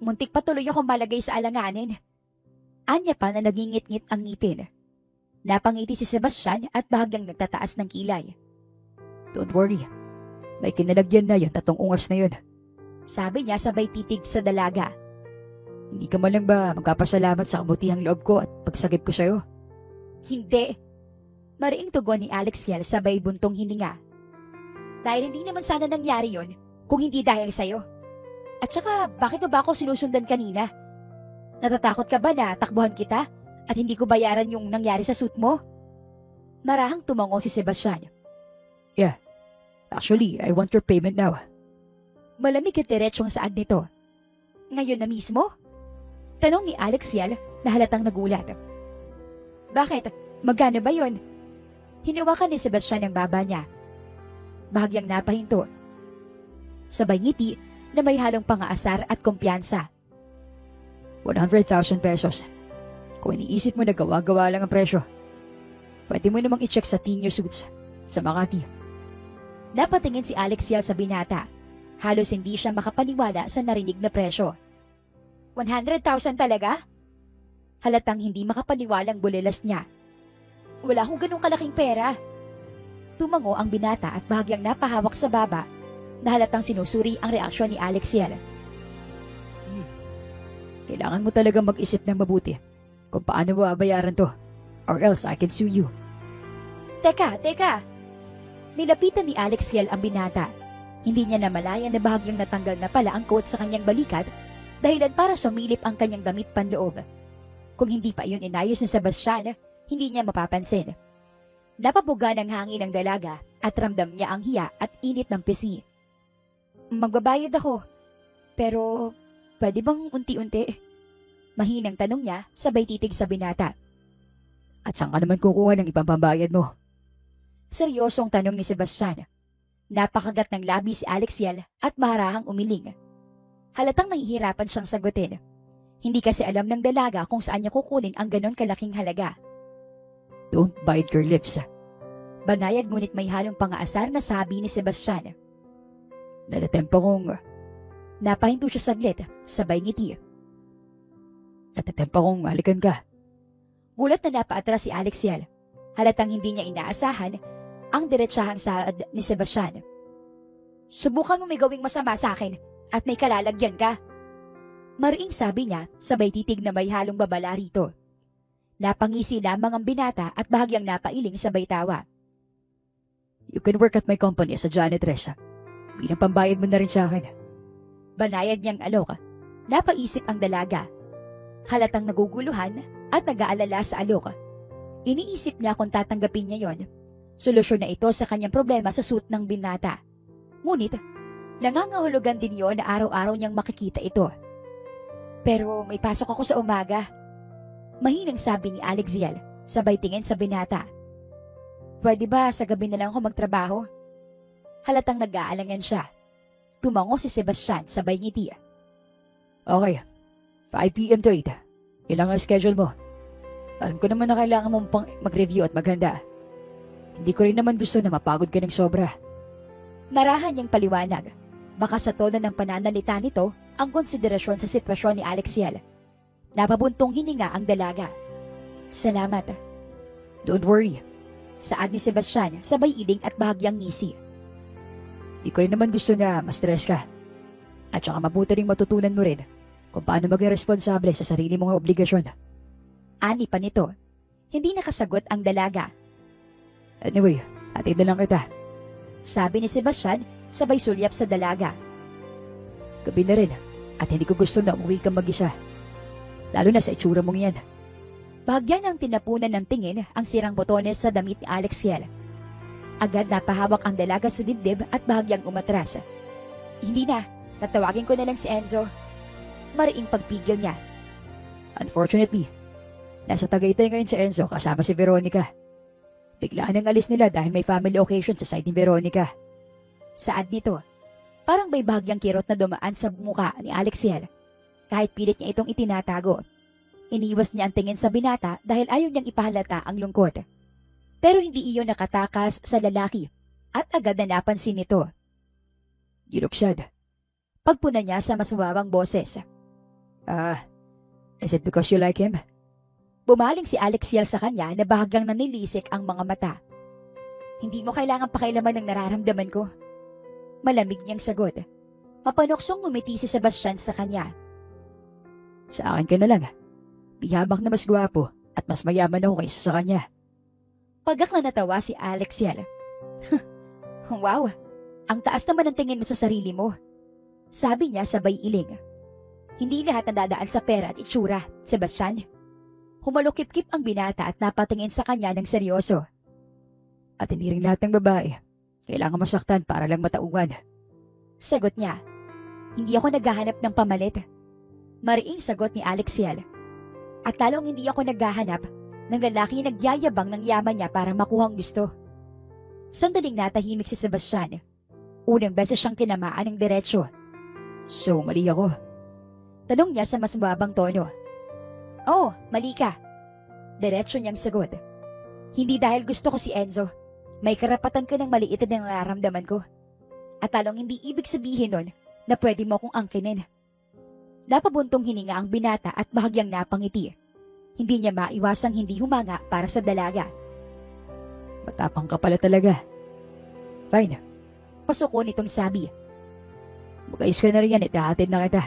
Muntik pa tuloy akong malagay sa alanganin. Anya pa na nagingit-ngit ang ngipin. Napangiti si Sebastian at bahagyang nagtataas ng kilay. Don't worry, may kinalagyan na yung tatong ungas na yun. Sabi niya sabay titig sa dalaga. Hindi ka man lang ba magpapasalamat sa kabutihang loob ko at pagsagip ko sa'yo? Hindi. Mariing tugon ni Alexiel sabay buntong hininga. Dahil hindi naman sana nangyari yon kung hindi dahil sa'yo. At saka, bakit mo ba ako sinusundan kanina? Natatakot ka ba na takbuhan kita at hindi ko bayaran yung nangyari sa suit mo? Marahang tumango si Sebastian. Yeah, actually, I want your payment now. Malamig at diretsong saad nito. Ngayon na mismo? Tanong ni Alexiel na halatang nagulat. Bakit? Magkano ba yon? Hinawakan ni Sebastian ang baba niya. Bahagyang napahinto. Sabay ngiti na may halong pang-aasar at kumpiyansa. 100,000 pesos. Kung iniisip mo na gawa-gawa lang ang presyo, pwede mo namang i-check sa Tinyo Suits sa Makati. Napatingin si Alexiel sa binata. Halos hindi siya makapaniwala sa narinig na presyo. 100,000 talaga? Halatang hindi makapaniwalang bulilas niya. Wala akong ganung kalaking pera. Tumango ang binata at bahagyang napahawak sa baba na halatang sinusuri ang reaksyon ni Alexiel. Kailangan mo talagang mag-isip ng mabuti kung paano mo babayaran to, or else I can sue you. Teka! Nilapitan ni Alexiel ang binata. Hindi niya namalayan na bahagyang natanggal na pala ang coat sa kanyang balikat dahilan para sumilip ang kanyang damit panloob. Kung hindi pa iyon inayos ni Sebastian, hindi niya mapapansin. Napabuga ng hangin ang dalaga at ramdam niya ang hiya at init ng pisngi. Magbabayad ako, pero pwede bang unti-unti? Mahinang tanong niya sabay titig sa binata. At saan ka naman kukuha ng ibang pambayad mo? Seryosong tanong ni Sebastian. Napakagat ng labi si Alexiel at maharahang umiling. Halatang nahihirapan siyang sagutin. Hindi kasi alam ng dalaga kung saan niya kukunin ang ganon kalaking halaga. Don't bite your lips. Banayad ngunit may halong pangaasar na sabi ni Sebastian. Natatempo kong... Napahinto siya saglit, sabay ngiti. Natatempo kong halikan ka. Gulat na napaatras si Alexiel. Halatang hindi niya inaasahan ang diretsahang saad ni Sebastian. Subukan mo may gawing masama sa akin at may kalalagyan ka. Mariing sabi niya, sabay titig na may halong babala rito. Napangisi lamang ang binata at bahagyang napailing sabay tawa. You can work at my company as a janitress. Bilang pambayad mo na rin sa akin. Banayad niyang alok. Napaisip ang dalaga. Halatang naguguluhan at nag-aalala sa alok. Iniisip niya kung tatanggapin niya yon. Solusyon na ito sa kanyang problema sa suit ng binata. Ngunit, nangangahulugan din yon na araw-araw niyang makikita ito. Pero may pasok ako sa umaga. Mahinang sabi ni Alexiel, sabay tingin sa binata. Pwede ba sa gabi na lang ako magtrabaho? Halatang nag-aalangan siya. Tumango si Sebastian sabay ngiti. Okay, 5 p.m. to 8. Ilang ang schedule mo? Alam ko naman na kailangan mong pang mag-review at maghanda. Hindi ko rin naman gusto na mapagod ka ng sobra. Marahan niyang paliwanag. Baka sa tono ng pananalita nito ang konsiderasyon sa sitwasyon ni Alexiel. Napabuntong hininga ang dalaga. Salamat. Don't worry. Saad ni Sebastian sabay iling at bahagyang ngisi. Di ko rin naman gusto na ma-stress ka. At saka mabuti ring matutunan mo rin kung paano maging responsable sa sarili mong obligasyon. Ani pa nito. Hindi nakasagot ang dalaga. Anyway, hatid na lang kita. Sabi ni Sebastian sabay sulyap sa dalaga. Gabi na rin at hindi ko gusto na umuwi kang mag-isa. Lalo na sa itsura mong yan. Bahagyan ng tinapunan ng tingin ang sirang botones sa damit ni Alexiel. Agad napahawak ang dalaga sa dibdib at bahagyang umatras. Hindi na, tatawagin ko na lang si Enzo. Mariing pagpigil niya. Unfortunately, nasa Tagaytay ngayon si Enzo kasama si Veronica. Biglaan ang alis nila dahil may family occasion sa side ni Veronica. Saad nito, parang may bahagyang kirot na dumaan sa muka ni Alexiel. Kahit pilit niya itong itinatago. Iniwas niya ang tingin sa binata dahil ayaw niyang ipahalata ang lungkot. Pero hindi iyon nakatakas sa lalaki at agad na napansin nito. You look sad. Pagpuna niya sa mas mababang boses. Is it because you like him? Bumaling si Alexiel sa kanya na bahagyang nanilisik ang mga mata. Hindi mo kailangang pakailaman ng nararamdaman ko. Malamig niyang sagot. Mapanoksong ngumiti si Sebastian sa kanya. Sa akin ka na lang. Di habang na mas gwapo at mas mayaman ako kaysa sa kanya. Pagak na natawa si Alexiel. Wow, ang taas naman ang tingin mo sa sarili mo. Sabi niya sabay iling. Hindi lahat nadadaan sa pera at itsura, Sebastian. Humalukip-kip ang binata at napatingin sa kanya ng seryoso. At hindi rin lahat ng babae kailangan masaktan para lang matauhan. Sagot niya. Hindi ako naghahanap ng pamalit. Mariing sagot ni Alexiel. At lalong hindi ako naghahanap ng lalaki na nagyayabang ng yaman niya para makuhang gusto. Sandaling natahimik si Sebastian. Unang beses siyang tinamaan ng diretsyo. So, mali ako? Tanong niya sa mas mababang tono. Oh, mali ka. Diretsyo niyang sagot. Hindi dahil gusto ko si Enzo. May karapatan ka ng maliitin ng nararamdaman ko. At talong hindi ibig sabihin nun na pwede mo akong angkinin. Napabuntong hininga ang binata at bahagyang napangiti. Hindi niya maiwasang hindi humanga para sa dalaga. Matapang ka pala talaga. Fine. Pasuko nitong sabi. Magayos ka na rin yan, itahatid na kita.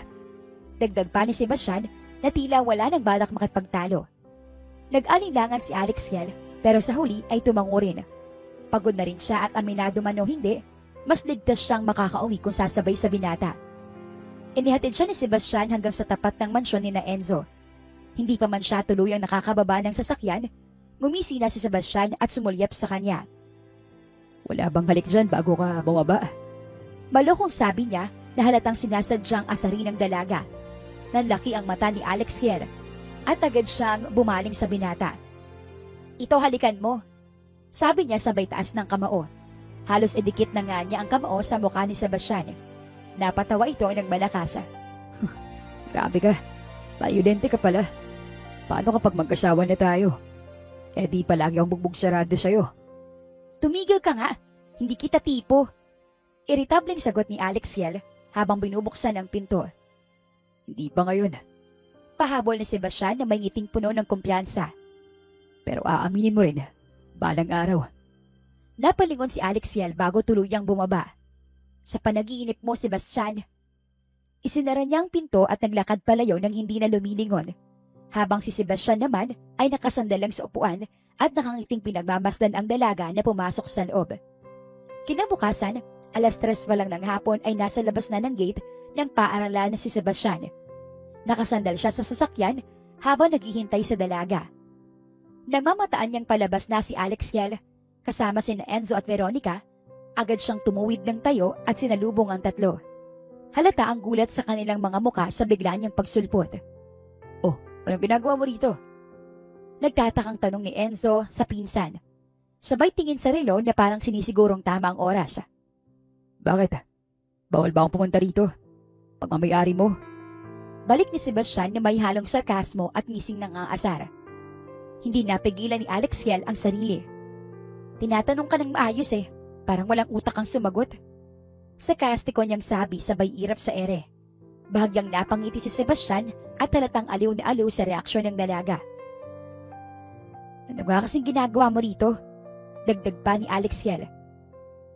Dagdag pa ni Sebastian na tila wala nang balak makipagtalo. Nag-alinlangan si Alexiel pero sa huli ay tumango rin. Pagod na rin siya at aminado man o hindi, mas ligtas siyang makakauwi kung sasabay sa binata. Inihatid siya ni Sebastian hanggang sa tapat ng mansyon ni na Enzo. Hindi pa man siya tuluyang nakakababa ng sasakyan, ngumisi na si Sebastian at sumulyap sa kanya. Wala bang halik dyan bago ka bumaba? Malokong sabi niya na halatang sinasadyang asarin ng dalaga. Nanlaki ang mata ni Alexiel at agad siyang bumaling sa binata. Ito halikan mo, sabi niya sabay taas ng kamao. Halos idikit na nga niya ang kamao sa mukha ni Sebastian. Napatawa ito ng malakas. Grabe ka. Violente ka pala. Paano kapag magkasawa na tayo? Eh di palagi akong bugbog sarado sa'yo. Tumigil ka nga, hindi kita tipo. Iritableng sagot ni Alexiel habang binubuksan ang pinto. Hindi pa ngayon. Pahabol ni Sebastian na may ngiting puno ng kumpiyansa. Pero aaminin mo rin, balang araw. Napalingon si Alexiel bago tuluyang bumaba. Sa panaginip mo, Sebastian. Isinara niya ang pinto at naglakad palayo nang hindi na lumilingon. Habang si Sebastian naman ay nakasandalang sa upuan at nakangiting pinagmamasdan ang dalaga na pumasok sa loob. Kinabukasan, 3:00 pa lang ng hapon ay nasa labas na ng gate ng paaralan na si Sebastian. Nakasandal siya sa sasakyan habang naghihintay sa dalaga. Nagmamataan niyang palabas na si Alexiel, kasama sina Enzo at Veronica, agad siyang tumuwid ng tayo at sinalubong ang tatlo. Halata ang gulat sa kanilang mga muka sa bigla niyang pagsulpot. Oh, anong ginagawa mo rito? Nagtatakang tanong ni Enzo sa pinsan. Sabay tingin sa relo na parang sinisigurong tama ang oras. Bakit? Bawal ba akong pumunta rito? Pagmamayari mo? Balik ni Sebastian na may halong sarkasmo at ngising ng asar. Hindi napigilan ni Alexiel ang sarili. Tinatanong ka ng maayos eh, parang walang utak ang sumagot. Sarkastiko niyang sabi sabay irap sa ere. Bahagyang napangiti si Sebastian at halatang aliw na aliw sa reaksyon ng dalaga. Ano nga kasing ginagawa mo rito? Dagdag pa ni Alexiel.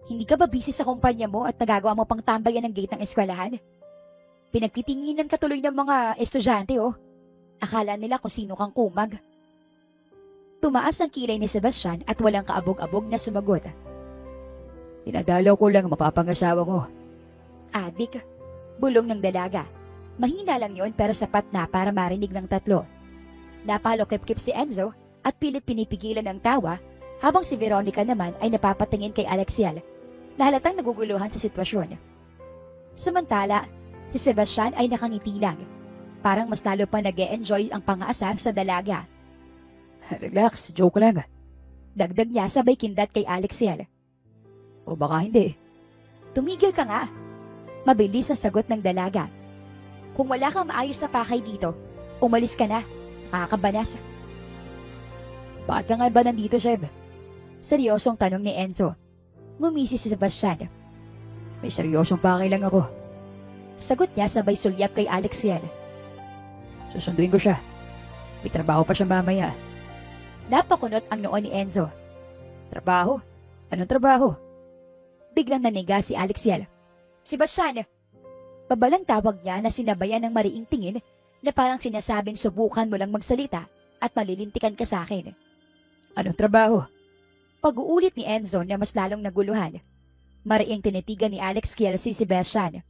Hindi ka ba busy sa kumpanya mo at nagagawa mo pang tambayan ng gate ng eskwelahan? Pinagtitinginan ka tuloy ng mga estudyante oh. Akala nila kung sino kang kumag. Tumaas ang kilay ni Sebastian at walang kaabog-abog na sumagot. Dinadalaw ko lang mapapangasawa ko. Adik, bulong ng dalaga. Mahina lang yon pero sapat na para marinig ng tatlo. Napalokip-kip si Enzo at pilit pinipigilan ang tawa habang si Veronica naman ay napapatingin kay Alexiel na halatang naguguluhan sa sitwasyon. Samantala, si Sebastian ay nakangiti lang. Parang mas lalo pa nag-e-enjoy ang pangaasar sa dalaga. Relax, joke lang. Dagdag niya sabay kindat kay Alexiel. O baka hindi. Tumigil ka nga. Mabilis ang sagot ng dalaga. Kung wala kang maayos na pakay dito, umalis ka na. Nakakabanas. Bakit ka nga ba nandito, Seb? Seryosong tanong ni Enzo. Ngumisi si Sebastian. May seryosong pakay lang ako. Sagot niya sabay sulyap kay Alexiel. Susunduin ko siya. May trabaho pa siya mamaya. Napakunot ang noo ni Enzo. Trabaho? Anong trabaho? Biglang naniga si Alexiel. Sebastian! Babalang tawag niya na sinabayan ng mariing tingin na parang sinasabing subukan mo lang magsalita at malilintikan ka sa akin. Anong trabaho? Pag-uulit ni Enzo na mas lalong naguluhan. Mariing tinitigan ni Alexiel si Sebastian.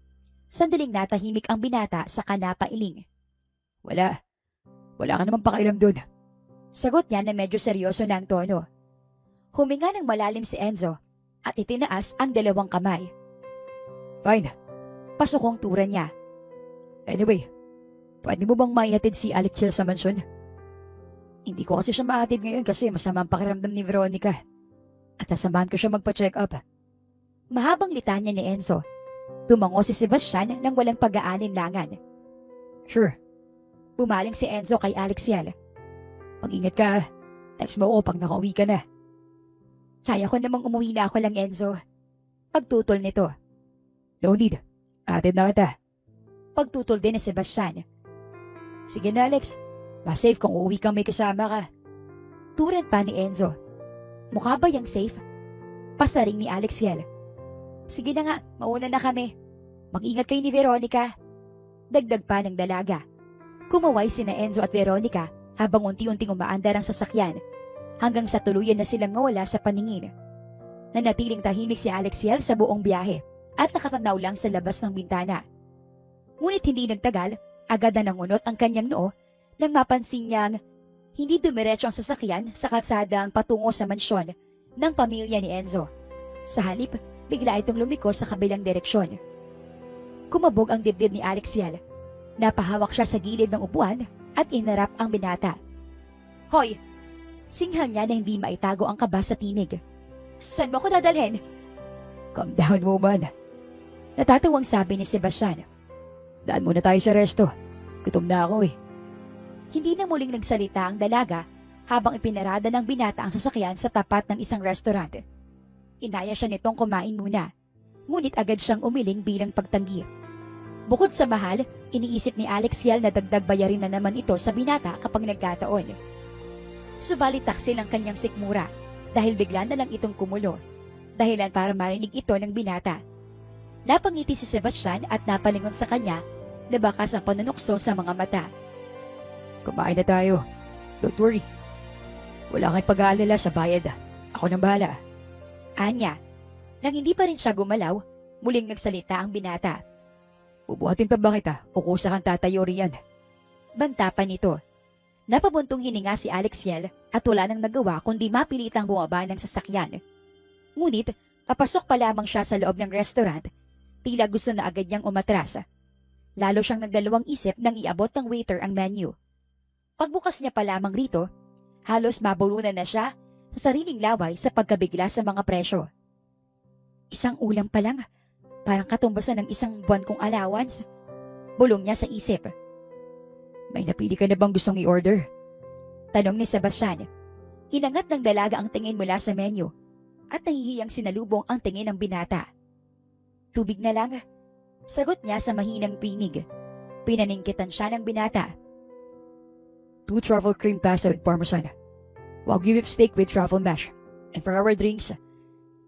Sandaling natahimik ang binata sa kanapailing. Wala. Wala ka naman pakialam dun. Sagot niya na medyo seryoso na ang tono. Huminga ng malalim si Enzo at itinaas ang dalawang kamay. Fine. Pasokong tura niya. Anyway, pwede mo bang maihatid si Alexiel sa mansyon? Hindi ko kasi siya mahatid ngayon kasi masama ang pakiramdam ni Veronica. At sasamahan ko siya magpa-check up. Mahabang litanya ni Enzo. Tumango si Sebastian nang walang pag-aalinlangan. Sure. Bumaling si Enzo kay Alexiel. Mag-ingat ka. Text mo ako pag nakauwi ka na. Kaya ko namang umuwi na ako lang, Enzo. Pagtutol nito. No need. Atid na kita. Pagtutol din ni Sebastian. Sige na, Alex. Mas safe kung uuwi kang may kasama ka. Turan pa ni Enzo. Mukha ba yang safe? Pasaring ni Alexiel. Sige na nga, mauna na kami. Mag-ingat kayo ni Veronica. Dagdag pa ng dalaga. Kumaway sina Enzo at Veronica habang unti-unting umaandar ang sasakyan hanggang sa tuluyan na silang mawala sa paningin. Nanatiling tahimik si Alexiel sa buong biyahe at nakatanaw lang sa labas ng bintana. Ngunit hindi nagtagal, agad na nangunot ang kanyang noo nang mapansin niyang hindi dumiretso ang sasakyan sa kalsadang patungo sa mansyon ng pamilya ni Enzo. Sa halip, bigla itong lumiko sa kabilang direksyon. Kumabog ang dibdib ni Alexiel. Napahawak siya sa gilid ng upuan at inarap ang binata. "Hoy!" Singhal niya na hindi maitago ang kaba sa tinig. "Saan mo ko dadalhin?" Calm down, woman. Natatawang sabi ni Sebastian. Daan muna tayo sa resto. Gutom na ako eh. Hindi na muling nagsalita ang dalaga habang ipinarada ng binata ang sasakyan sa tapat ng isang restaurant. Inaya siya nitong kumain muna, ngunit agad siyang umiling bilang pagtanggi. Bukod sa mahal, iniisip ni Alexiel na dagdag bayarin na naman ito sa binata kapag nagkataon. Subalit taksil ang kanyang sikmura dahil bigla na lang itong kumulo, dahilan para marinig ito ng binata. Napangiti si Sebastian at napalingon sa kanya na bakas ang panunukso sa mga mata. Kumain na tayo. Don't worry. Wala kang pag-aalala sa bayad. Ako nang bahala. Anya, nang hindi pa rin siya gumalaw, muling nagsalita ang binata. Bubuhatin pa ba kita o kusa kang tatayo riyan? Banta pa nito. Napabuntong hininga si Alexiel at wala nang nagawa kundi mapilitang bumaba ng sasakyan. Ngunit, papasok pa lamang siya sa loob ng restaurant, tila gusto na agad niyang umatras. Lalo siyang nagdalawang isip nang iabot ng waiter ang menu. Pagbukas niya pa lamang rito, halos mabulunan na siya sa sariling laway sa pagkabigla sa mga presyo. Isang ulam pa lang, parang katumbasan ng isang buwan kong allowance. Bulong niya sa isip. May napili ka na bang gustong i-order? Tanong ni Sebastian. Inangat ng dalaga ang tingin mula sa menu at nahihiyang sinalubong ang tingin ng binata. Tubig na lang, sagot niya sa mahinang tinig. Pinaningkitan siya ng binata. 2 truffle cream pasta with parmesan. Wagyu beef steak with truffle mash. And for our drinks,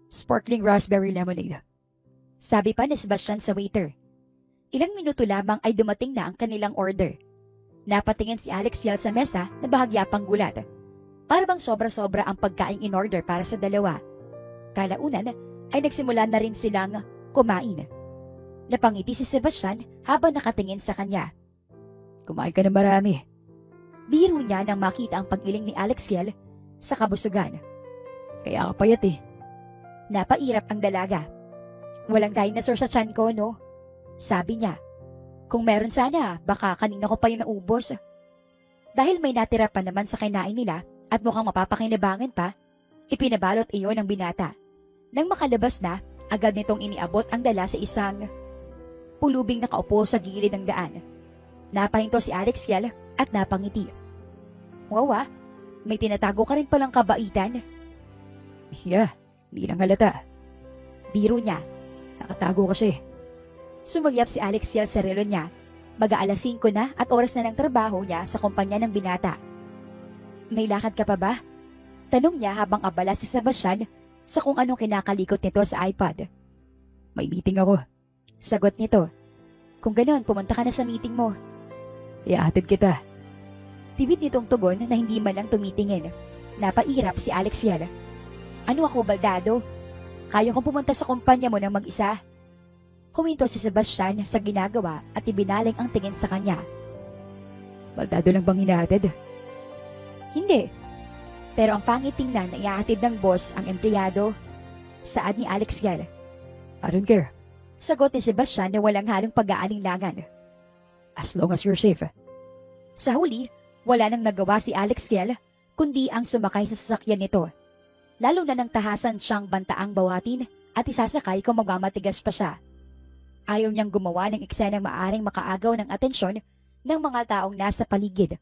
sparkling raspberry lemonade. Sabi pa ni Sebastian sa waiter. Ilang minuto lamang ay dumating na ang kanilang order. Napatingin si Alexiel sa mesa na bahagya pang gulat. Para bang sobra-sobra ang pagkain in order para sa dalawa. Kalaunan ay nagsimula na rin silang kumain. Napangiti si Sebastian habang nakatingin sa kanya. Kumain ka na marami. Biro niya nang makita ang pag-iling ni Alexiel sa kabusugan. Kaya ka payat eh. Napairap ang dalaga. Walang dinosaur sa tiyan ko, no? Sabi niya. Kung meron sana, baka kanina ko pa yung naubos. Dahil may natira pa naman sa kinain nila at mukhang mapapakinabangan pa, ipinabalot iyon ng binata. Nang makalabas na, agad nitong iniabot ang dala sa isang pulubing nakaupo sa gilid ng daan. Napahinto si Alexiel at napangiti. Wow, may tinatago ka rin palang kabaitan. Yeah, hindi lang halata. Biro niya. Nakatago kasi. Sumulyap si Alexiel sa relo niya. Mag-aalas 5 na at oras na ng trabaho niya sa kumpanya ng binata. May lakad ka pa ba? Tanong niya habang abala si Sebastian sa kung anong kinakalikot nito sa iPad. May meeting ako. Sagot nito. Kung ganoon, pumunta ka na sa meeting mo. Ihahatid kita. Tibid nitong tugon na hindi man lang tumitingin. Napairap si Alexiel. Ano ako, baldado? Kaya kong pumunta sa kumpanya mo ng mag-isa. Huminto si Sebastian sa ginagawa at ibinaling ang tingin sa kanya. Baldado lang bang hinahatid? Hindi. Pero ang pangit tingnan na ihahatid ng boss ang empleyado. Saad ni Alexiel. I don't care. Sagot ni Sebastian na walang halong pag-aalinlangan. As long as you're safe. Sa huli, wala nang nagawa si Alexiel kundi ang sumakay sa sasakyan nito. Lalo na nang tahasan siyang bantaang bawatin at isasakay kung magmamatigas pa siya. Ayaw niyang gumawa ng eksenang maaring makaagaw ng atensyon ng mga taong nasa paligid.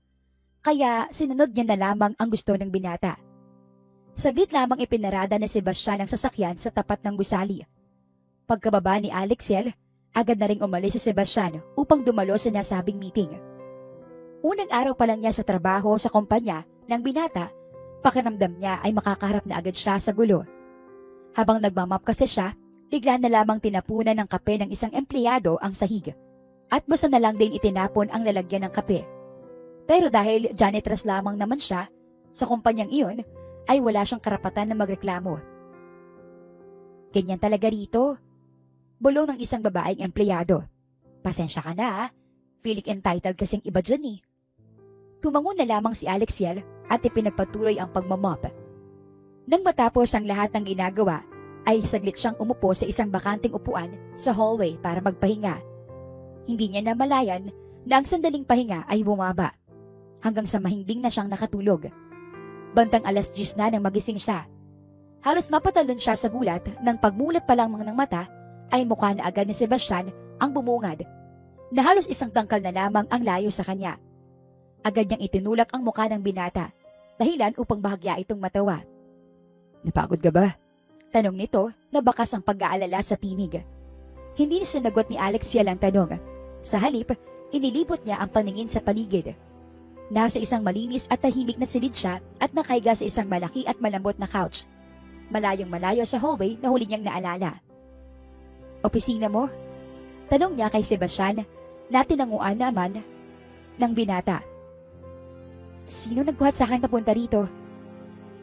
Kaya sinunod niya na lamang ang gusto ng binata. Saglit lamang ipinarada ni Sebastian ang sasakyan sa tapat ng gusali. Pagkababa ni Alexiel, agad na ring umalis si Sebastian upang dumalo sa nasabing meeting. Unang araw pa lang niya sa trabaho sa kumpanya ng binata, pakiramdam niya ay makakaharap na agad siya sa gulo. Habang nagmamap kasi siya, bigla na lamang tinapunan ng kape ng isang empleyado ang sahig. At basta na lang din itinapon ang lalagyan ng kape. Pero dahil janitress lamang naman siya, sa kumpanyang iyon, ay wala siyang karapatan na magreklamo. Ganyan talaga rito. Bulong ng isang babaeng empleyado. Pasensya ka na ha. Feeling entitled kasing iba dyan eh. Tumango na lamang si Alexiel at ipinagpatuloy ang pagmamop. Nang matapos ang lahat ng ginagawa, ay saglit siyang umupo sa isang bakanting upuan sa hallway para magpahinga. Hindi niya namalayan na ang sandaling pahinga ay bumaba, hanggang sa mahimbing na siyang nakatulog. Bantang 10:00 na nang magising siya. Halos mapatalon siya sa gulat nang pagmulat pa lamang ng mata ay mukha na agad ni Sebastian ang bumungad, na halos isang tangkal na lamang ang layo sa kanya. Agad niyang itinulak ang mukha ng binata, dahilan upang bahagya itong matawa. Napagod ka ba? Tanong nito na bakas ang pag-aalala sa tinig. Hindi sinagot ni Alexiel ang tanong. Sa halip, inilibot niya ang paningin sa paligid. Nasa isang malinis at tahimik na silid siya at nakahiga sa isang malaki at malambot na couch. Malayong malayo sa hallway na huli niyang naalala. Opisina mo? Tanong niya kay Sebastian na tinanguan naman ng binata. Sino nagbuhat sa akin papunta rito?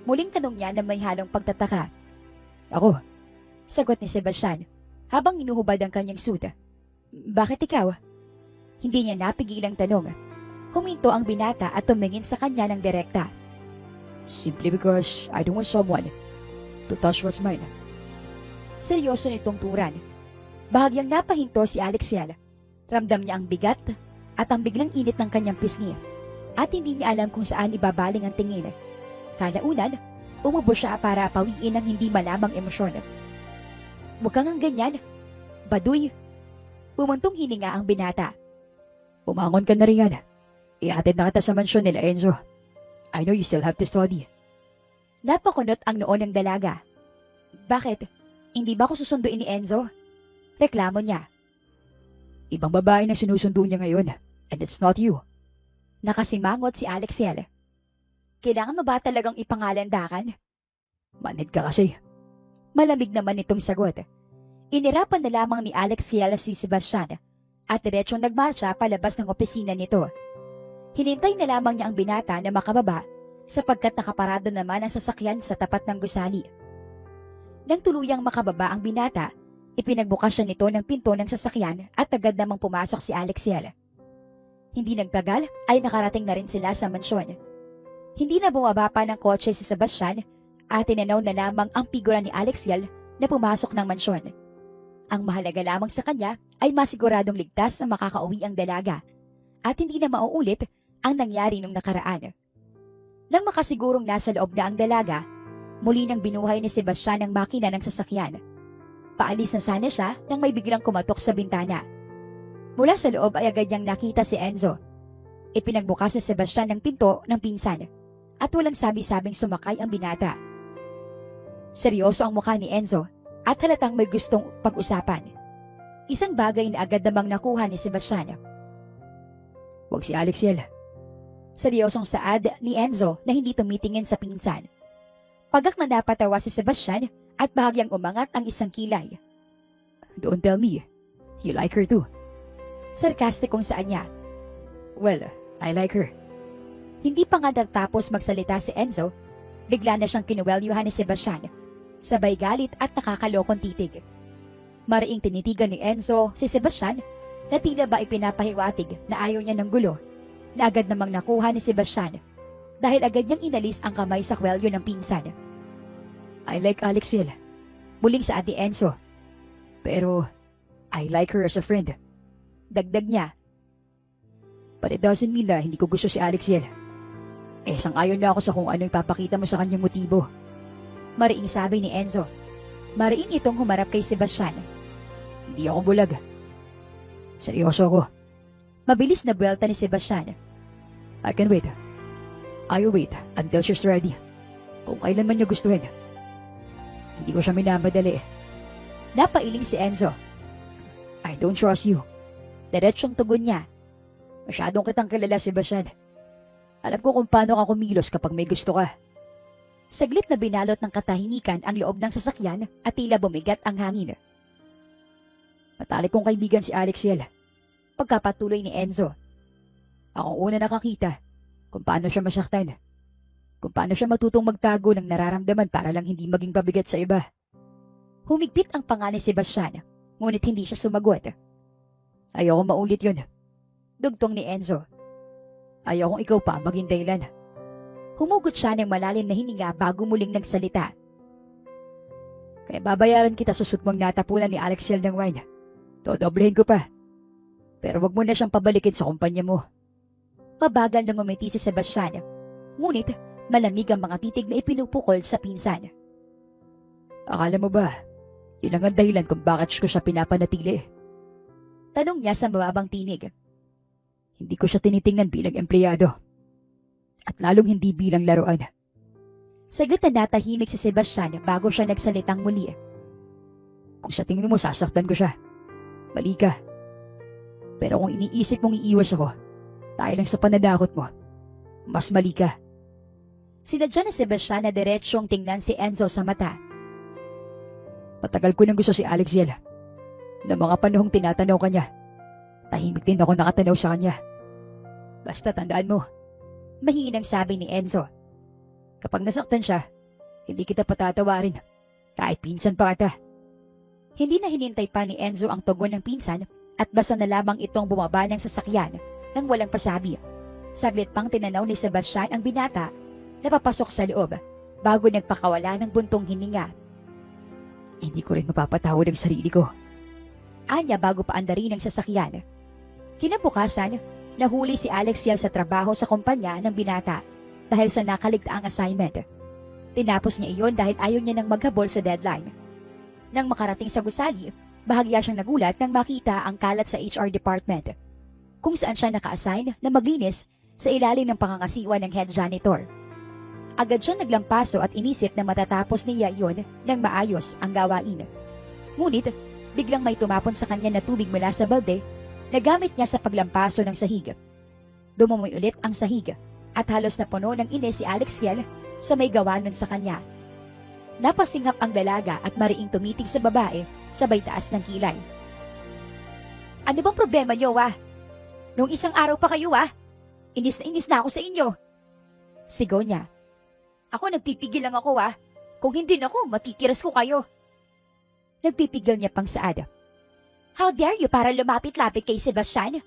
Muling tanong niya na may halong pagtataka. Ako. Sagot ni Sebastian habang inuhubad ang kanyang suit. Bakit ikaw? Hindi niya napigilang tanong. Huminto ang binata at tumingin sa kanya ng direkta. Simply because I don't want someone to touch what's mine. Seryoso nitong turan. Bahagyang napahinto si Alexiel. Ramdam niya ang bigat at ang biglang init ng kanyang pisngi. At hindi niya alam kung saan ibabaling ang tingin. Kalaunan, umubo siya para pawiin ang hindi malamang emosyon. Huwag kang ang ganyan. Baduy. Bumuntong hininga ang binata. Umangon ka na rin yan. Ihatid na kita sa mansyon nila, Enzo. I know you still have to study. Napakunot ang noo ng dalaga. Bakit? Hindi ba ako susunduin ni Enzo? Reklamo niya. Ibang babae na sinusundo niya ngayon, and it's not you. Nakasimangot si Alexiel. Kailangan mo ba talagang ipangalandakan? Manid ka kasi. Malamig naman itong sagot. Inirapan na lamang ni Alexiel si Sebastian at diretsong nagmarcha palabas ng opisina nito. Hinintay na lamang niya ang binata na makababa sapagkat nakaparado naman ang sasakyan sa tapat ng gusali. Nang tuluyang makababa ang binata, ipinagbukas siya nito ng pinto ng sasakyan at agad namang pumasok si Alexiel. Hindi nagtagal ay nakarating na rin sila sa mansyon. Hindi na bumaba pa ng kotse si Sebastian at tinanaw na lamang ang figura ni Alexiel na pumasok ng mansyon. Ang mahalaga lamang sa kanya ay masiguradong ligtas na makakauwi ang dalaga at hindi na mauulit ang nangyari nung nakaraan. Nang makasigurong nasa loob na ang dalaga, muli nang binuhay ni Sebastian ang makina ng sasakyan. Paalis na sana siya nang may biglang kumatok sa bintana. Mula sa loob ay agad niyang nakita si Enzo. Ipinagbukas si Sebastian ng pinto ng pinsan at walang sabi-sabing sumakay ang binata. Seryoso ang mukha ni Enzo at halatang may gustong pag-usapan. Isang bagay na agad namang nakuha ni Sebastian. Huwag si Alexiel. Seryosong saad ni Enzo na hindi tumitingin sa pinsan. Pagak na napatawa si Sebastian at bahagyang umangat ang isang kilay. Don't tell me. You like her too. Sarkastikong saan niya. Well, I like her. Hindi pa nga natapos magsalita si Enzo, bigla na siyang kinuwelyuhan ni Sebastian. Sabay galit at nakakalokong titig. Mariing tinitigan ni Enzo si Sebastian na tila ba ipinapahiwatig na ayaw niya ng gulo, na agad namang nakuha ni Sebastian dahil agad niyang inalis ang kamay sa kwelyo ng pinsan. I like Alexiel. Muling sa ate Enzo. Pero I like her as a friend. Dagdag niya. But it doesn't mean na hindi ko gusto si Alexiel. Sang-ayon na ako sa kung ano ipapakita mo sa kanyang motibo. Mariing sabi ni Enzo. Mariing itong humarap kay Sebastian. Hindi ako bulag. Seryoso ako. Mabilis na buwelta ni Sebastian. I can wait. I'll wait until she's ready. Kung kailan man niya gustuhin. Hindi ko siya minamadali. Napailing si Enzo. I don't trust you. Diretsyong tugon niya. Masyadong kitang kilala, Sebastian. Alam ko kung paano ka kumilos kapag may gusto ka. Saglit na binalot ng katahimikan ang loob ng sasakyan at tila bumigat ang hangin. Matalik kong kaibigan si Alexiel. Pagkapatuloy ni Enzo. Akong una nakakita kung paano siya masaktan. Kung paano siya matutong magtago ng nararamdaman para lang hindi maging pabigat sa iba. Humigpit ang panga ni Sebastian, ngunit hindi siya sumagot. Ayoko maulit yun. Dugtong ni Enzo. Ayokong ikaw pa ang maging dahilan. Humugot siya ng malalim na hininga bago muling nagsalita. Kaya babayaran kita sa suit mong natapunan ni Alexiel ng wine. Dodoblehin ko pa. Pero wag mo na siyang pabalikin sa kumpanya mo. Mabagal na ngumiti si Sebastian. Ngunit malamig ang mga titig na ipinupukol sa pinsan. Akala mo ba, yun lang ang dahilan kung bakit ko siya pinapanatili? Tanong niya sa mababang tinig. Hindi ko siya tinitingnan bilang empleyado. At lalong hindi bilang laruan. Saglit na natahimik si Sebastian bago siya nagsalitang muli. Kung sa tingin mo sasaktan ko siya, mali ka. Pero kung iniisip mong iiwas ako, dahil lang sa pananakot mo, mas mali ka. Sinadya ni Sebastian na diretsyong tingnan si Enzo sa mata. Matagal ko nang gusto si Alexiel. Noong mga panahong tinatanaw ka niya, tahimik din ako nakatanaw sa kanya. Basta tandaan mo, Mahinang sabi ni Enzo. kapag nasaktan siya, hindi kita patatawarin, kahit pinsan pa kita. Hindi na hinintay pa ni Enzo ang tugon ng pinsan at basta na lamang itong bumaba ng sasakyan nang walang pasabi. Saglit pang tinanaw ni Sebastian ang binata na papasok sa loob bago nagpakawala ng buntong hininga. Hindi ko rin mapapatawad ang sarili ko. Anya bago paandarin ang sasakyan. Kinabukasan, nahuli si Alexiel sa trabaho sa kumpanya ng binata dahil sa nakaligtaang assignment. Tinapos niya iyon dahil ayaw niya nang maghabol sa deadline. Nang makarating sa gusali, bahagya siyang nagulat nang makita ang kalat sa HR department, kung saan siya naka-assign na maglinis sa ilalim ng pangangasiwa ng head janitor. Agad siyang naglampaso at inisip na matatapos niya iyon nang maayos ang gawain. Ngunit, biglang may tumapon sa kanya na tubig mula sa balde na gamit niya sa paglampaso ng sahig. Dumumoy ulit ang sahig at halos napuno ng inis si Alexiel sa may gawanan sa kanya. Napasingap ang dalaga at mariing tumitig sa babae sabay taas ng kilay. Ano bang problema niyo, Nung isang araw pa kayo, inis na ako sa inyo. Sigaw niya. Ako nagpipigil lang ako, Kung hindi na ako, matitiras ko kayo. Nagpipigil niya pang saad. How dare you para lumapit-lapit kay Sebastian?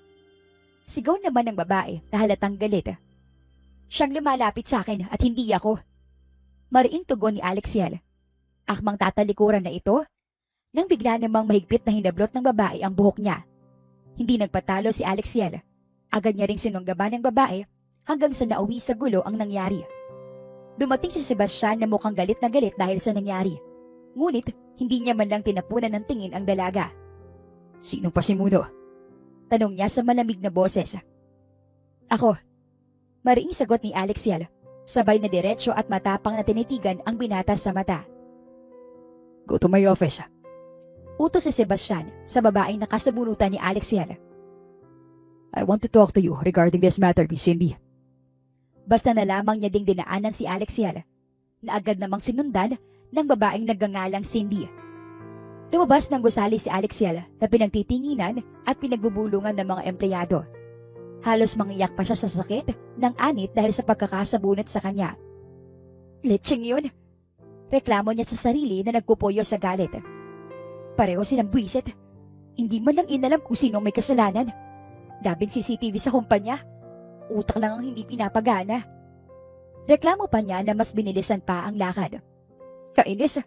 Sigaw naman ng babae na halatang galit. Siyang lumalapit sa akin at hindi ako. Mariing tugon ni Alexiel. Akmang tatalikuran na ito, nang bigla namang mahigpit na hinablot ng babae ang buhok niya. Hindi nagpatalo si Alexiel. Agad niya ring sinunggaban ng babae hanggang sa nauwi sa gulo ang nangyari. Dumating si Sebastian na mukhang galit na galit dahil sa nangyari. Ngunit, hindi niya man lang tinapunan ng tingin ang dalaga. Sinong pasimuno? Tanong niya sa malamig na boses. Ako. Mariing sagot ni Alexiel, sabay na diretsyo at matapang na tinitigan ang binata sa mata. Go to my office. Utos si Sebastian sa babaeng nakasabunutan ni Alexiel. I want to talk to you regarding this matter, Miss Cindy. Basta na lamang niya ding dinaanan si Alexiel, na agad namang sinundan ng babaeng nagngangalang Cindy. Lumabas ng gusali si Alexiel na pinagtitinginan at pinagbubulungan ng mga empleyado. Halos mangiyak pa siya sa sakit ng anit dahil sa pagkakasabunot sa kanya. Lecheng yun! Reklamo niya sa sarili na nagpupuyo sa galit. Pareho silang buwisit. Hindi man lang inalam kung sino may kasalanan. Daming CCTV sa kumpanya. Utak lang ang hindi pinapagana. Reklamo pa niya na mas binilisan pa ang lakad. Kainis.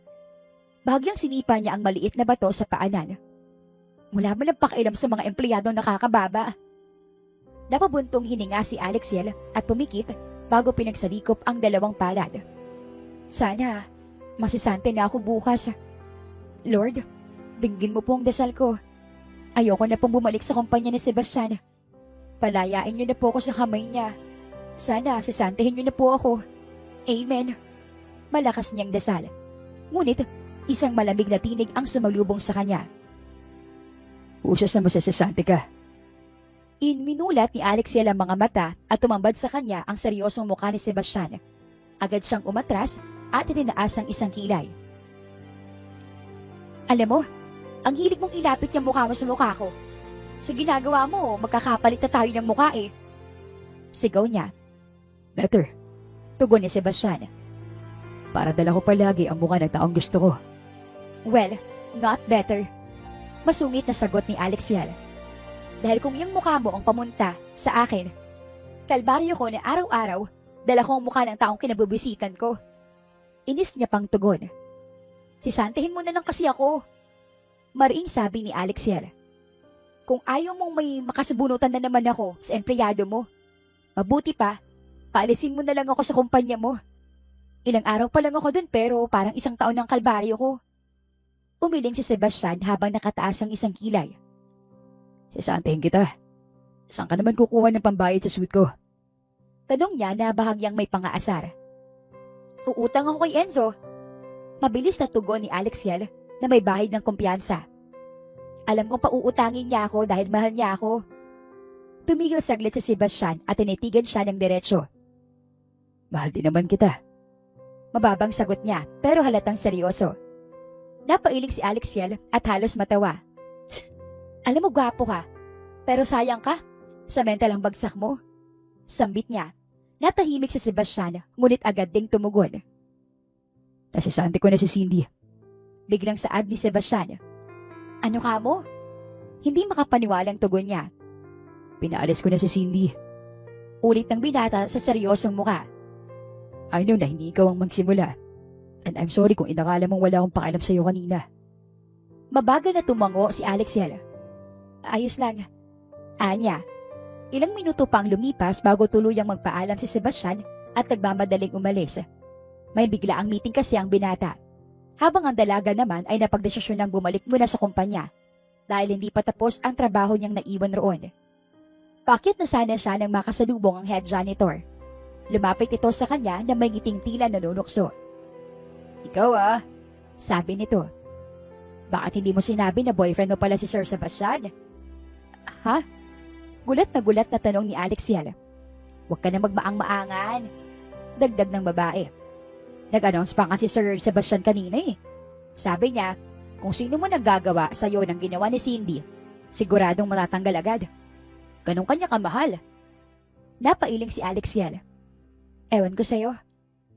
Bahagyang sinipa niya ang maliit na bato sa paanan. Wala man lang pakialam sa mga empleyadong nakakababa. Napabuntong hininga si Alexiel at pumikit bago pinagsalikop ang dalawang palad. Sana, masisante na ako bukas. Lord, dinggin mo po ang dasal ko. Ayoko na pong bumalik sa kumpanya ni Sebastian. Palayain niyo na po ako sa kamay niya. Sana, sisantehin niyo na po ako. Amen. Malakas niyang dasal. Ngunit, isang malamig na tinig ang sumalubong sa kanya. Usas na masasasante ka. Minulat ni Alexiel ang mga mata at tumambad sa kanya ang seryosong mukha ni Sebastian. Agad siyang umatras at itinaas ang isang kilay. Alam mo, ang hilig mong ilapit yung mukha mo sa mukha ko. Sa ginagawa mo, magkakapalit na tayo ng mukha eh. Sigaw niya. Better. Tugon ni Sebastian. Para dala ko palagi ang mukha ng taong gusto ko. Well, not better. Masungit na sagot ni Alexiel. Dahil kung yung mukha mo ang pamunta sa akin, kalbaryo ko na araw-araw, dala ko ang mukha ng taong kinabubisitan ko. Inis niya pang tugon. Sisantihin mo na lang kasi ako. Mariing sabi ni Alexiel. Kung ayaw mong may makasabunutan na naman ako sa empleyado mo, mabuti pa, paalisin mo na lang ako sa kumpanya mo. Ilang araw pa lang ako dun pero parang isang taon ng kalbaryo ko. Umiling si Sebastian habang nakataas ang isang kilay. Sisantahin kita. Saan ka naman kukuha ng pambayad sa suit ko? Tanong niya na bahagyang may pangaasar. Uutang ako kay Enzo. Mabilis na tugon ni Alexiel na may bahid ng kumpiyansa. Alam kong pauutangin niya ako dahil mahal niya ako. Tumigil saglit si Sebastian at tinitigan siya ng diretsyo. Mahal din naman kita. Mababang sagot niya pero halatang seryoso. Napailing si Alexiel at halos matawa. Alam mo, gwapo ka. Pero sayang ka. Sa mental ang bagsak mo. Sambit niya. Natahimik si Sebastian, ngunit agad ding tumugon. Nasisante ko na si Cindy. Biglang saad ni Sebastian. Ano ka mo? Hindi makapaniwalang tugon niya. Pinaalis ko na si Cindy. Ulit ng binata sa seryosong muka. I know na hindi ikaw ang magsimula. And I'm sorry kung inakala mong wala akong pakialam sa'yo kanina. Mabagal na tumango si Alexiel. Ayos lang. Anya. Ilang minuto pang lumipas bago tuluyang magpaalam si Sebastian at nagmamadaling umalis. May bigla ang meeting kasi ang binata. Habang ang dalaga naman ay napagdesisyon ng bumalik muna sa kumpanya dahil hindi pa tapos ang trabaho niyang naiwan roon. Pakit na sana siya nang makasalubong ang head janitor. Lumapit ito sa kanya na may ngiting tila nanunukso. Ikaw sabi nito. Bakit hindi mo sinabi na boyfriend mo pala si Sir Sebastian? Ha? Gulat na tanong ni Alexiel. Huwag ka na magmaang-maangan. Dagdag ng babae. Nag-announce pa nga si Sir Sebastian kanina Sabi niya, kung sino mo naggagawa sa'yo ng ginawa ni Cindy, siguradong matatanggal agad. Ganun kanya kamahal. Napailing si Alexiel. Ewan ko sa'yo.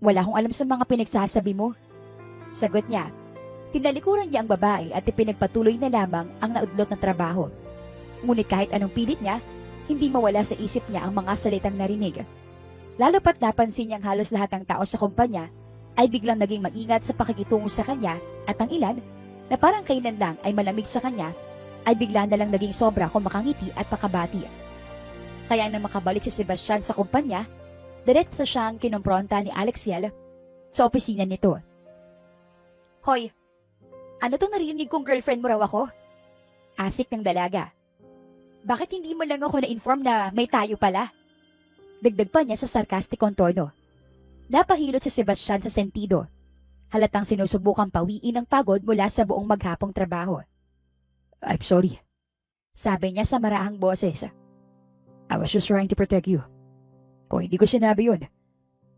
Wala akong alam sa mga pinagsasabi mo. Sagot niya. Tinalikuran niya ang babae at ipinagpatuloy na lamang ang naudlot na trabaho. Ngunit kahit anong pilit niya, hindi mawala sa isip niya ang mga salitang narinig. Lalo pat napansin niyang halos lahat ng tao sa kumpanya ay biglang naging maingat sa pakikitungo sa kanya at ang ilan na parang kailan lang ay malamig sa kanya ay bigla na lang naging sobra kung makangiti at pakabati. Kaya nang makabalik si Sebastian sa kumpanya, diretso siyang kinompronta ni Alexiel sa opisina nito. Hoy, ano to narinig kong girlfriend mo raw ako? Asik ng dalaga. Bakit hindi mo lang ako na-inform na may tayo pala? Dagdag pa niya sa sarkastikong tono. Napahilot si Sebastian sa sentido. Halatang sinusubukang pawiin ang pagod mula sa buong maghapong trabaho. I'm sorry. Sabi niya sa maraang boses. I was just trying to protect you. Kung hindi ko sinabi yun,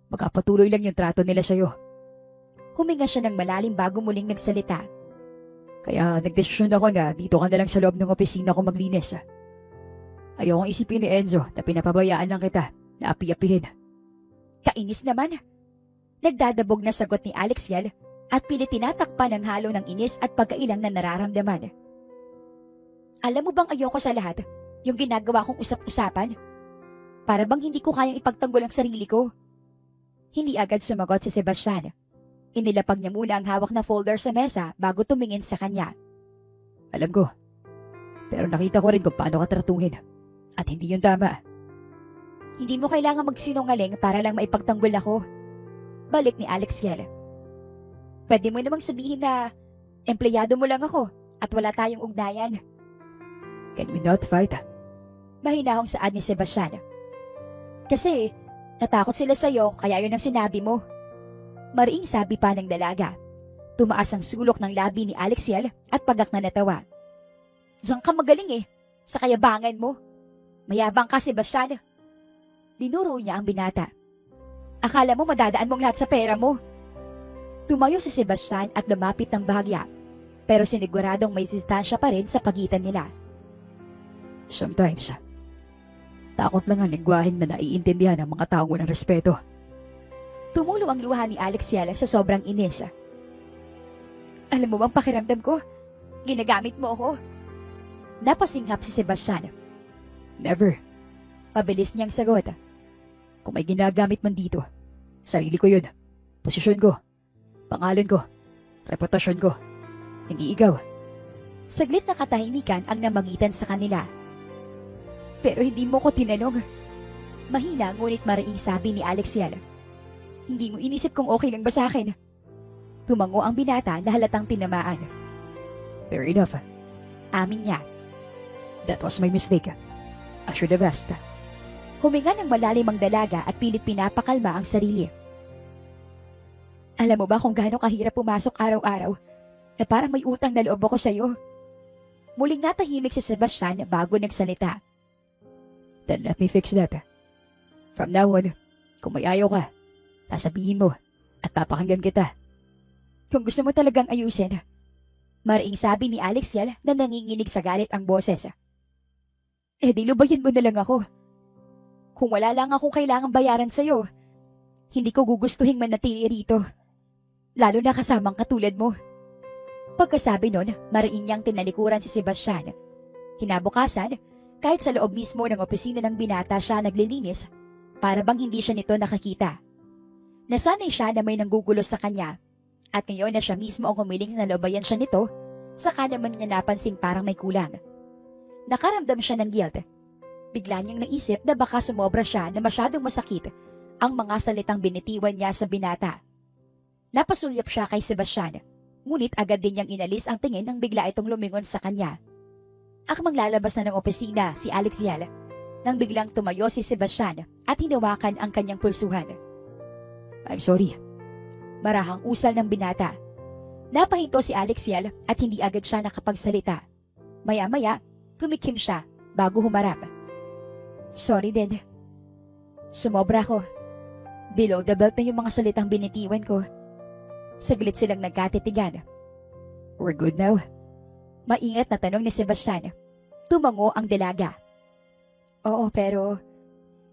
magkapatuloy lang yung trato nila sa'yo. Huminga siya ng malalim bago muling nagsalita. Kaya nagdesisyon ako na dito ka na lang sa loob ng opisina ko maglinis. Ayokong isipin ni Enzo na pinapabayaan lang kita na api-apihin. Kainis naman. Nagdadabog na sagot ni Alexiel at pilit tinatakpan ng halo ng inis at pagkailang na nararamdaman. Alam mo bang ayoko sa lahat yung ginagawa kong usap-usapan? Para bang hindi ko kayang ipagtanggol ang sarili ko? Hindi agad sumagot si Sebastian. Inilapag niya muna ang hawak na folder sa mesa bago tumingin sa kanya. Alam ko. Pero nakita ko rin kung paano ka tratuhin. At hindi yun tama. Hindi mo kailangan magsinungaling para lang maipagtanggol ako. Balik ni Alexiel. Pwede mo namang sabihin na empleyado mo lang ako at wala tayong ugnayan. Can we not fight? Mahinahong saad ni Sebastian. Kasi natakot sila sa'yo kaya yun ang sinabi mo. Mariing sabi pa ng dalaga. Tumaas ang sulok ng labi ni Alexiel at pagak na natawa. Diyan ka magaling sa kayabangan mo. Mayabang ka, Sebastian. Dinuro niya ang binata. Akala mo madadaan mong lahat sa pera mo. Tumayo si Sebastian at lumapit ng bahagya, pero siniguradong may distansya pa rin sa pagitan nila. Sometimes, takot lang ang lingwaheng na naiintindihan ng mga taong walang respeto. Tumulo ang luha ni Alexiel sa sobrang inis. Alam mo bang pakiramdam ko? Ginagamit mo ako. Napasinghap si Sebastian. Never. Mabilis niyang sagot. Kung may ginagamit man dito, sarili ko yun. Posisyon ko. Pangalan ko. Reputasyon ko. Hindi ikaw. Saglit na katahimikan ang namagitan sa kanila. Pero hindi mo ko tinanong. Mahina ngunit mariing sabi ni Alexiel. Hindi mo inisip kung okay lang ba sa akin. Tumango ang binata na halatang tinamaan. Fair enough. Amin niya. That was my mistake. I should have asked. Huminga ng malalim ang dalaga at pilit pinapakalma ang sarili. Alam mo ba kung gaano kahirap pumasok araw-araw na parang may utang na loob ako sa'yo? Muling natahimik si Sebastian bago nagsalita. Then let me fix that. From now on, kung may ayaw ka, sasabihin mo at papakinggan kita. Kung gusto mo talagang ayusin, mariing sabi ni Alexiel na nanginginig sa galit ang boses. Eh di lubayan mo na lang ako. Kung wala lang akong kailangang bayaran sa'yo, hindi ko gugustuhin manatili rito. Lalo na kasamang katulad mo. Pagkasabi nun, mariin niyang tinalikuran si Sebastian. Kinabukasan, kahit sa loob mismo ng opisina ng binata siya naglilinis, para bang hindi siya nito nakakita. Nasanay siya na may nanggugulo sa kanya, at ngayon na siya mismo ang humiling na lobayan siya nito, saka naman niya napansing parang may kulang. Nakaramdam siya ng guilt. Bigla niyang naisip na baka sumobra siya na masyadong masakit ang mga salitang binitiwan niya sa binata. Napasulyap siya kay Sebastian, ngunit agad din niyang inalis ang tingin nang bigla itong lumingon sa kanya. Akmang lalabas na ng opisina si Alexiel nang biglang tumayo si Sebastian at hinawakan ang kanyang pulsuhan. I'm sorry. Marahang usal ng binata. Napahinto si Alexiel at hindi agad siya nakapagsalita. Maya-maya, tumikim siya bago humarap. Sorry din. Sumobra ko. Below the belt na yung mga salitang binitiwan ko. Saglit silang nagkatitigan. We're good now? Maingat na tanong ni Sebastian. Tumango ang dalaga. Oo, pero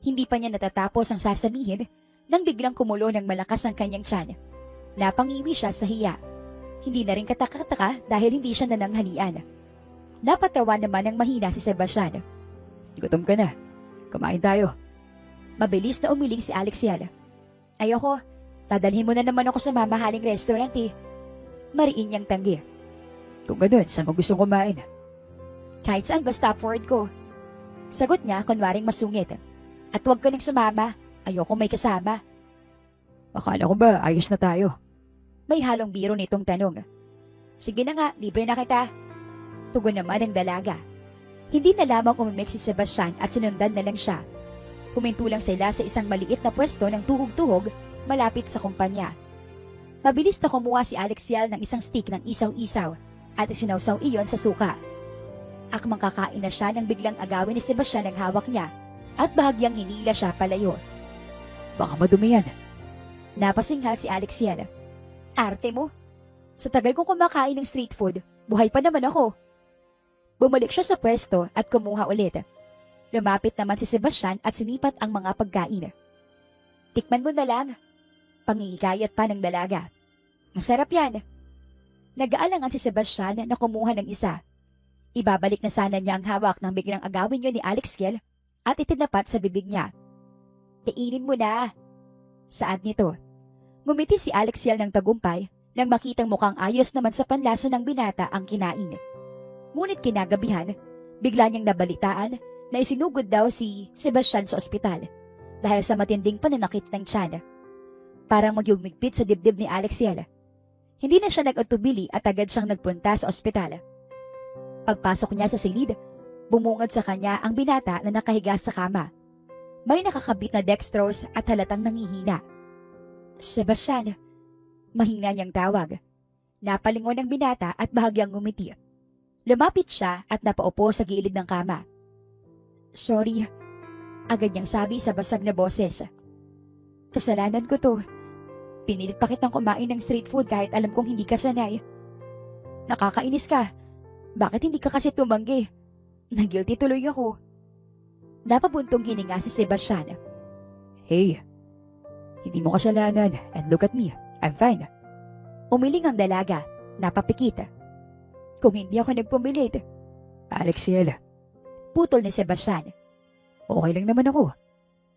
hindi pa niya natatapos ang sasabihin nang biglang kumulo ng malakas ang kanyang tiyan. Napangiwi siya sa hiya. Hindi na rin kataka-taka dahil hindi siya nananghalian. Napatawa naman ng mahina si Sebastian. Gutom ka na. Kumain tayo. Mabilis na umiling si Alexiel. Ayoko. Dadalhin mo na naman ako sa mamahaling restaurant eh. Mariin niyang tanggi. Kung ganun, saan mo gustong kumain? Kahit saan basta forward ko. Sagot niya kunwaring masungit. At huwag ka nang sumama. Ayoko may kasama. Akala ko ba ayos na tayo? May halong biro nitong tanong. Sige na nga, libre na kita. Tugon naman ang dalaga. Hindi na lamang umimik si Sebastian at sinundan na lang siya. Huminto lang sila sa isang maliit na pwesto ng tuhog-tuhog malapit sa kumpanya. Mabilis na kumuha si Alexiel ng isang stick ng isaw-isaw at isinawsaw iyon sa suka. Akmang kakain na siya nang biglang agawin ni Sebastian ang hawak niya at bahagyang hinila siya palayo. Baka madumi yan. Napasinghal si Alexiel. Arte mo? Sa tagal kong kumakain ng street food, buhay pa naman ako. Bumalik siya sa pwesto at kumuha ulit. Lumapit naman si Sebastian at sinipat ang mga pagkain. Tikman mo na lang. Pangingikayat pa ng dalaga. Masarap yan. Nag-aalangan si Sebastian na kumuha ng isa. Ibabalik na sana niya ang hawak nang biglang agawin yun ni Alexiel at itinapat sa bibig niya. Kainin mo na. Saad nito. Ngumiti si Alexiel ng tagumpay nang makitang mukhang ayos naman sa panlasa ng binata ang kinain. Ngunit kinagabihan, bigla niyang nabalitaan na isinugod daw si Sebastian sa ospital dahil sa matinding pananakit ng tiyan. Parang magyumigpit sa dibdib ni Alexiel. Hindi na siya nag-atubili at agad siyang nagpunta sa ospital. Pagpasok niya sa silid, bumungad sa kanya ang binata na nakahiga sa kama. May nakakabit na dextrose at halatang nangihina. Sebastian, mahina niyang tawag. Napalingon ang binata at bahagyang ngumiti. Lumapit siya at napaupo sa gilid ng kama. Sorry, agad niyang sabi sa basag na boses. Kasalanan ko to. Pinilit pa kitang kumain ng street food kahit alam kong hindi ka sanay. Nakakainis ka. Bakit hindi ka kasi tumanggi? Nagilty tuloy ako. Napabuntong hininga si Sebastian. Hey, hindi mo kasalanan and look at me. I'm fine. Umiling ang dalaga. Napapikit. Kung hindi ako nagpumilit. Alexiel. Putol ni Sebastian. Okay lang naman ako.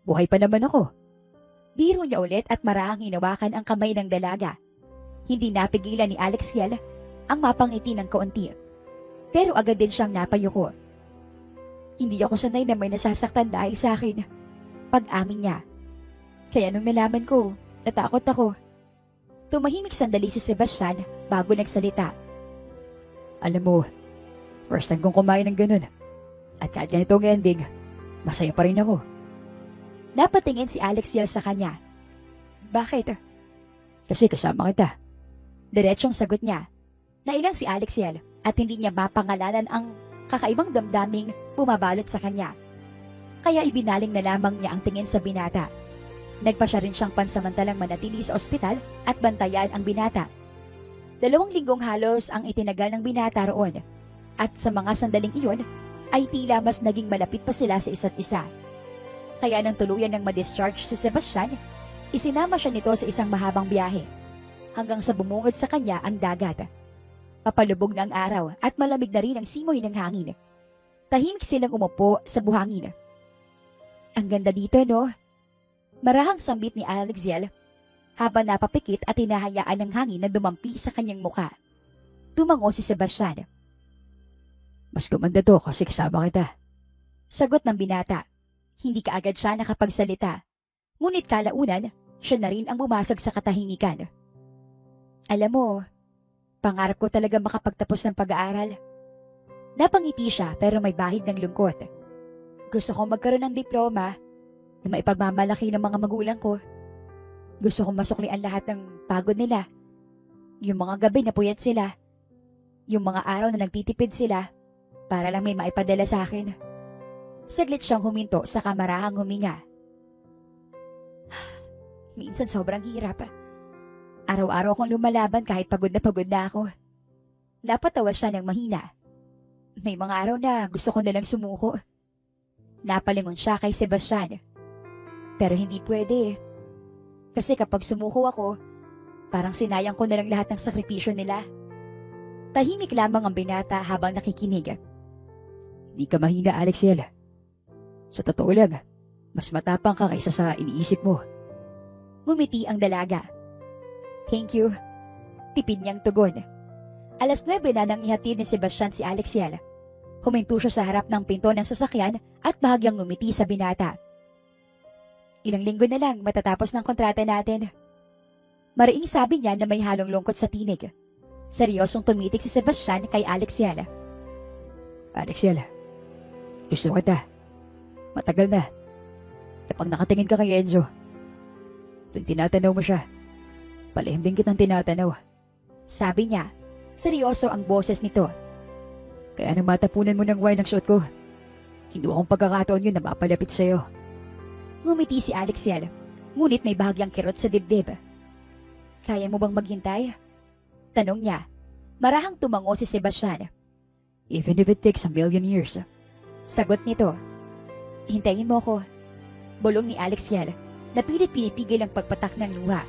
Buhay pa naman ako. Biro niya ulit at marahang hinawakan ang kamay ng dalaga. Hindi napigilan ni Alexiel ang mapangiti ng kaunti. Pero agad din siyang napayuko. Hindi ako sanay na may nasasaktan dahil sa akin. Pag-amin niya. Kaya nung nalaman ko, natakot ako. Tumahimik sandali si Sebastian bago nagsalita. Alam mo, first time kong kumain ng ganun. At kahit ganito ang ending, masaya pa rin ako. Napatingin si Alexiel sa kanya. Bakit? Kasi kasama kita. Diretsong sagot niya. Nailang si Alexiel at hindi niya mapangalanan ang kakaibang damdaming bumabalot sa kanya. Kaya ibinaling na lamang niya ang tingin sa binata. Nagpa siya rin siyang pansamantalang manatili sa ospital at bantayan ang binata. 2 linggong halos ang itinagal ng binata roon. At sa mga sandaling iyon, ay tila mas naging malapit pa sila sa isa't isa. Kaya nang tuluyan ng ma-discharge si Sebastian, isinama siya nito sa isang mahabang biyahe. Hanggang sa bumungad sa kanya ang dagat. Papalubog na ang araw at malamig na rin ang simoy ng hangin. Tahimik silang umupo sa buhangin. Ang ganda dito, no? Marahang sambit ni Alexiel habang napapikit at hinahayaan ng hangin na dumampi sa kanyang muka. Tumango si Sebastian. Mas gumanda to kasi kasama kita. Sagot ng binata. Hindi kaagad siya nakapagsalita. Ngunit kalaunan, siya na rin ang bumasag sa katahimikan. Alam mo, pangarap ko talaga makapagtapos ng pag-aaral. Napangiti siya pero may bahid ng lungkot. Gusto kong magkaroon ng diploma na maipagmamalaki ng mga magulang ko. Gusto kong masukli ang lahat ng pagod nila. Yung mga gabi na puyat sila. Yung mga araw na nagtitipid sila para lang may maipadala sa akin. Saglit siyang huminto sa kamarahang huminga. Minsan sobrang hirap. Araw-araw akong lumalaban kahit pagod na ako. Napatawa siya ng mahina. May mga araw na gusto ko nalang sumuko. Napalingon siya kay Sebastian. Pero hindi pwede. Kasi kapag sumuko ako, parang sinayang ko nalang lahat ng sakripisyo nila. Tahimik lamang ang binata habang nakikinig. Hindi ka mahina, Alexiel. Sa totoo lang, mas matapang ka kaysa sa iniisip mo. Ngumiti ang dalaga. Thank you. Tipid niyang tugon. 9:00 na nang ihatid ni Sebastian si Alexiel. Huminto siya sa harap ng pinto ng sasakyan at bahagyang ngumiti sa binata. Ilang linggo na lang matatapos ng kontrata natin. Mariing sabi niya na may halong lungkot sa tinig. Seryosong tumitig si Sebastian kay Alexiel. Alexiel, gusto kita. Matagal na. Kapag nakatingin ka kay Enzo, tuwing tinatanaw mo siya, palihim din kitang tinatanaw. Sabi niya, seryoso ang boses nito. Kaya nang matapunan mo ng wine ng suot ko, kinuha kong pagkakataon yun na mapalapit sa'yo. Ngumiti si Alexiel, ngunit may bahagyang kirot sa dibdib. Kaya mo bang maghintay? Tanong niya. Marahang tumango si Sebastian. Even if it takes a million years. Sagot nito. Hintayin mo ko. Bulong ni Alexiel, na pilit pinipigil ang pagpatak ng luha.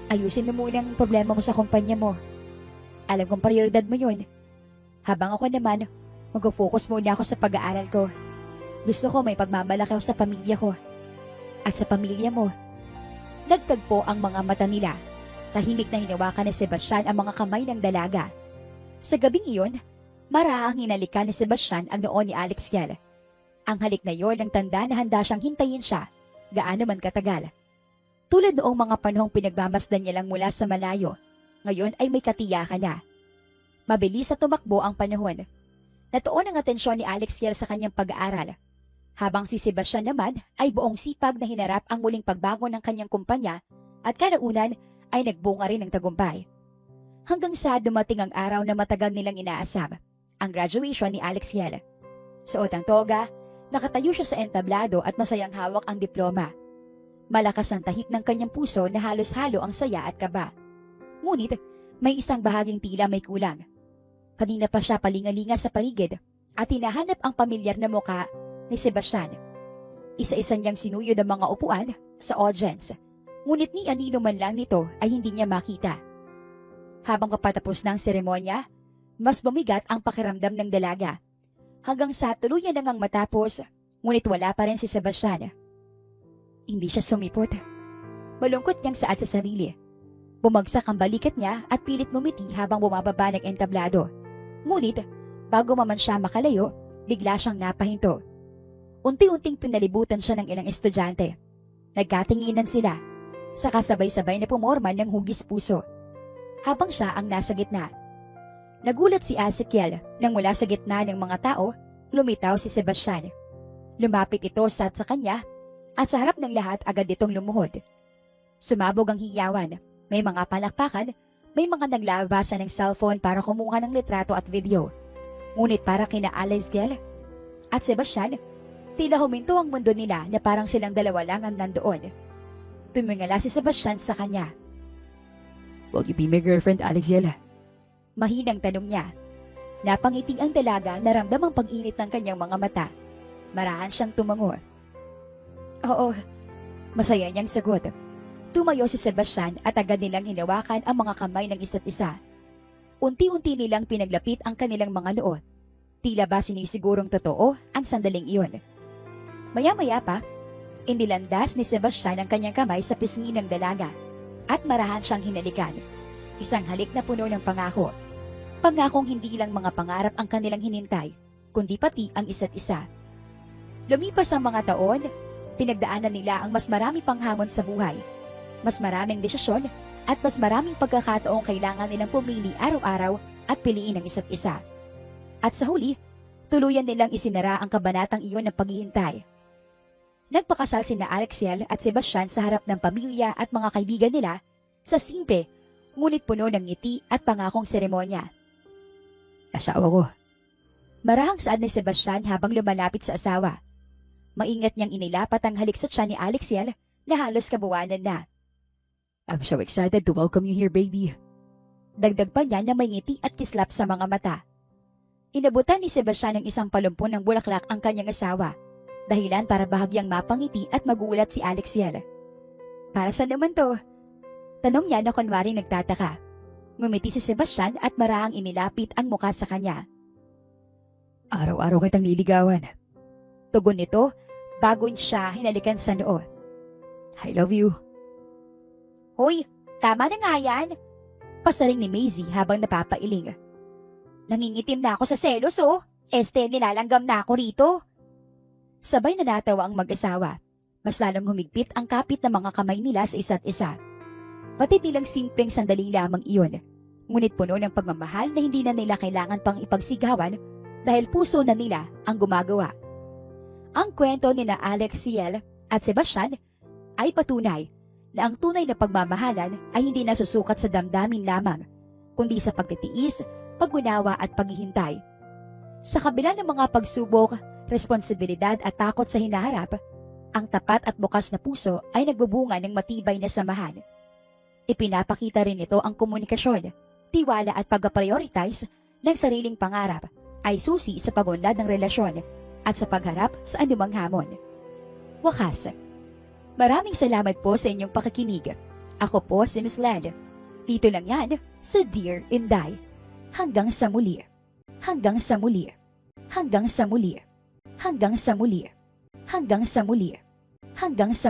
Ayusin mo muna ang problema mo sa kumpanya mo. Alam kong prioridad mo yun. Habang ako naman, mag-focus muna ako sa pag-aaral ko. Gusto ko may pagmamalaki ako sa pamilya ko. At sa pamilya mo. Nagtagpo ang mga mata nila. Tahimik na hinawakan ni Sebastian ang mga kamay ng dalaga. Sa gabing iyon, marahang hinalikan ni Sebastian ang noo ni Alexiel. Ang halik na iyon ang tanda na handa siyang hintayin siya, gaano man katagal. Tulad noong mga panahong pinagmamasdan niya lang mula sa malayo, ngayon ay may katiyakan na. Mabilis na tumakbo ang panahon. Natuon ang atensyon ni Alexiel sa kanyang pag-aaral, habang si Sebastian naman ay buong sipag na hinarap ang muling pagbago ng kanyang kumpanya at kalaunan ay nagbunga rin ng tagumpay. Hanggang sa dumating ang araw na matagal nilang inaasam, ang graduation ni Alexiel. Suot ang toga, nakatayo siya sa entablado at masayang hawak ang diploma. Malakas ang tahip ng kanyang puso na halos halo ang saya at kaba. Ngunit, may isang bahaging tila may kulang. Kanina pa siya palingalinga sa paligid at hinahanap ang pamilyar na muka ni Sebastian. Isa-isa niyang sinuyod ang mga upuan sa audience. Ngunit ni anino man lang nito ay hindi niya makita. Habang kapatapos ng seremonya, mas bumigat ang pakiramdam ng dalaga. Hanggang sa tuluyan na ngang matapos, Ngunit wala pa rin si Sebastian. Hindi siya sumipot. Malungkot niyang saad sa sarili. Bumagsak ang balikat niya at pilit ngumiti habang bumababa ng entablado. Ngunit, bago man siya makalayo, bigla siyang napahinto. Unti-unting pinalibutan siya ng ilang estudyante. Nagkatinginan sila, saka sabay-sabay na pumorma ng hugis puso. Habang siya ang nasa gitna. Nagulat si Ezekiel nang mula sa gitna ng mga tao, lumitaw si Sebastian. Lumapit ito sa kanya at sa harap ng lahat agad itong lumuhod. Sumabog ang hiyawan, may mga palakpakan, may mga naglabasan ng cellphone para kumuha ng litrato at video. Ngunit para kina Ezekiel at Sebastian, tila huminto ang mundo nila na parang silang dalawa lang ang nandoon. Tumingala si Sebastian sa kanya. Will you be my girlfriend, Alexiela? Mahinang tanong niya. Napangiti ang dalaga na ramdam ang pag-init ng kanyang mga mata. Marahan siyang tumango. Oo, masaya niyang sagot. Tumayo si Sebastian at agad nilang hinawakan ang mga kamay ng isa't isa. Unti-unti nilang pinaglapit ang kanilang mga noo. Tila ba sinisigurong totoo ang sandaling iyon. Maya-maya pa, inilandas ni Sebastian ang kanyang kamay sa pisngi ng dalaga at marahan siyang hinalikan. Isang halik na puno ng pangako. Pangakong hindi lang mga pangarap ang kanilang hinintay, kundi pati ang isa't isa. Lumipas ang mga taon, pinagdaanan nila ang mas marami pang hamon sa buhay. Mas maraming desisyon at mas maraming pagkakataong kailangan nilang pumili araw-araw at piliin ang isa't isa. At sa huli, tuluyan nilang isinara ang kabanatang iyon ng paghihintay. Nagpakasal sina Alexiel at Sebastian sa harap ng pamilya at mga kaibigan nila sa simple, ngunit puno ng ngiti at pangakong seremonya. Asawa ko. Marahang saad ni Sebastian habang lumalapit sa asawa. Maingat niyang inilapat ang halik sa tiyan ni Alexiel na halos kabuwanan na. I'm so excited to welcome you here, baby. Dagdag pa niya na may ngiti at kislap sa mga mata. Inabutan ni Sebastian ng isang palumpon ng bulaklak ang kanyang asawa, dahilan para bahagyang mapangiti at magulat si Alexiel. Para saan naman to? Tanong niya na kunwaring nagtataka. Ngumiti si Sebastian at marahang inilapit ang mukha sa kanya. Araw-araw kitang liligawan. Tugon nito bago siya hinalikan sa noo. I love you. Hoy, tama na nga yan. Pasaring ni Maisie habang napapailing. Nangingitim na ako sa selos oh. Nilalanggam na ako rito. Sabay na natawa ang mag-asawa. Mas lalong humigpit ang kapit ng mga kamay nila sa isa't isa. Pati nilang simpleng sandali lamang iyon. Ngunit puno ng pagmamahal na hindi na nila kailangan pang ipagsigawan dahil puso na nila ang gumagawa. Ang kwento ni na Alexiel at Sebastian ay patunay na ang tunay na pagmamahalan ay hindi nasusukat sa damdamin lamang, kundi sa pagtitiis, pag-unawa at paghihintay. Sa kabila ng mga pagsubok, responsibilidad at takot sa hinaharap, ang tapat at bukas na puso ay nagbubunga ng matibay na samahan. Ipinapakita rin ito ang komunikasyon, tiwala at pag-prioritize ng sariling pangarap ay susi sa pagunlad ng relasyon at sa pagharap sa anumang hamon. Wakas. Maraming salamat po sa inyong pakikinig. Ako po si Miss Led. Dito lang yan sa Dear Inday. Hanggang sa muli. Hanggang sa muli. Hanggang sa muli. Hanggang sa muli. Hanggang sa muli. Hanggang sa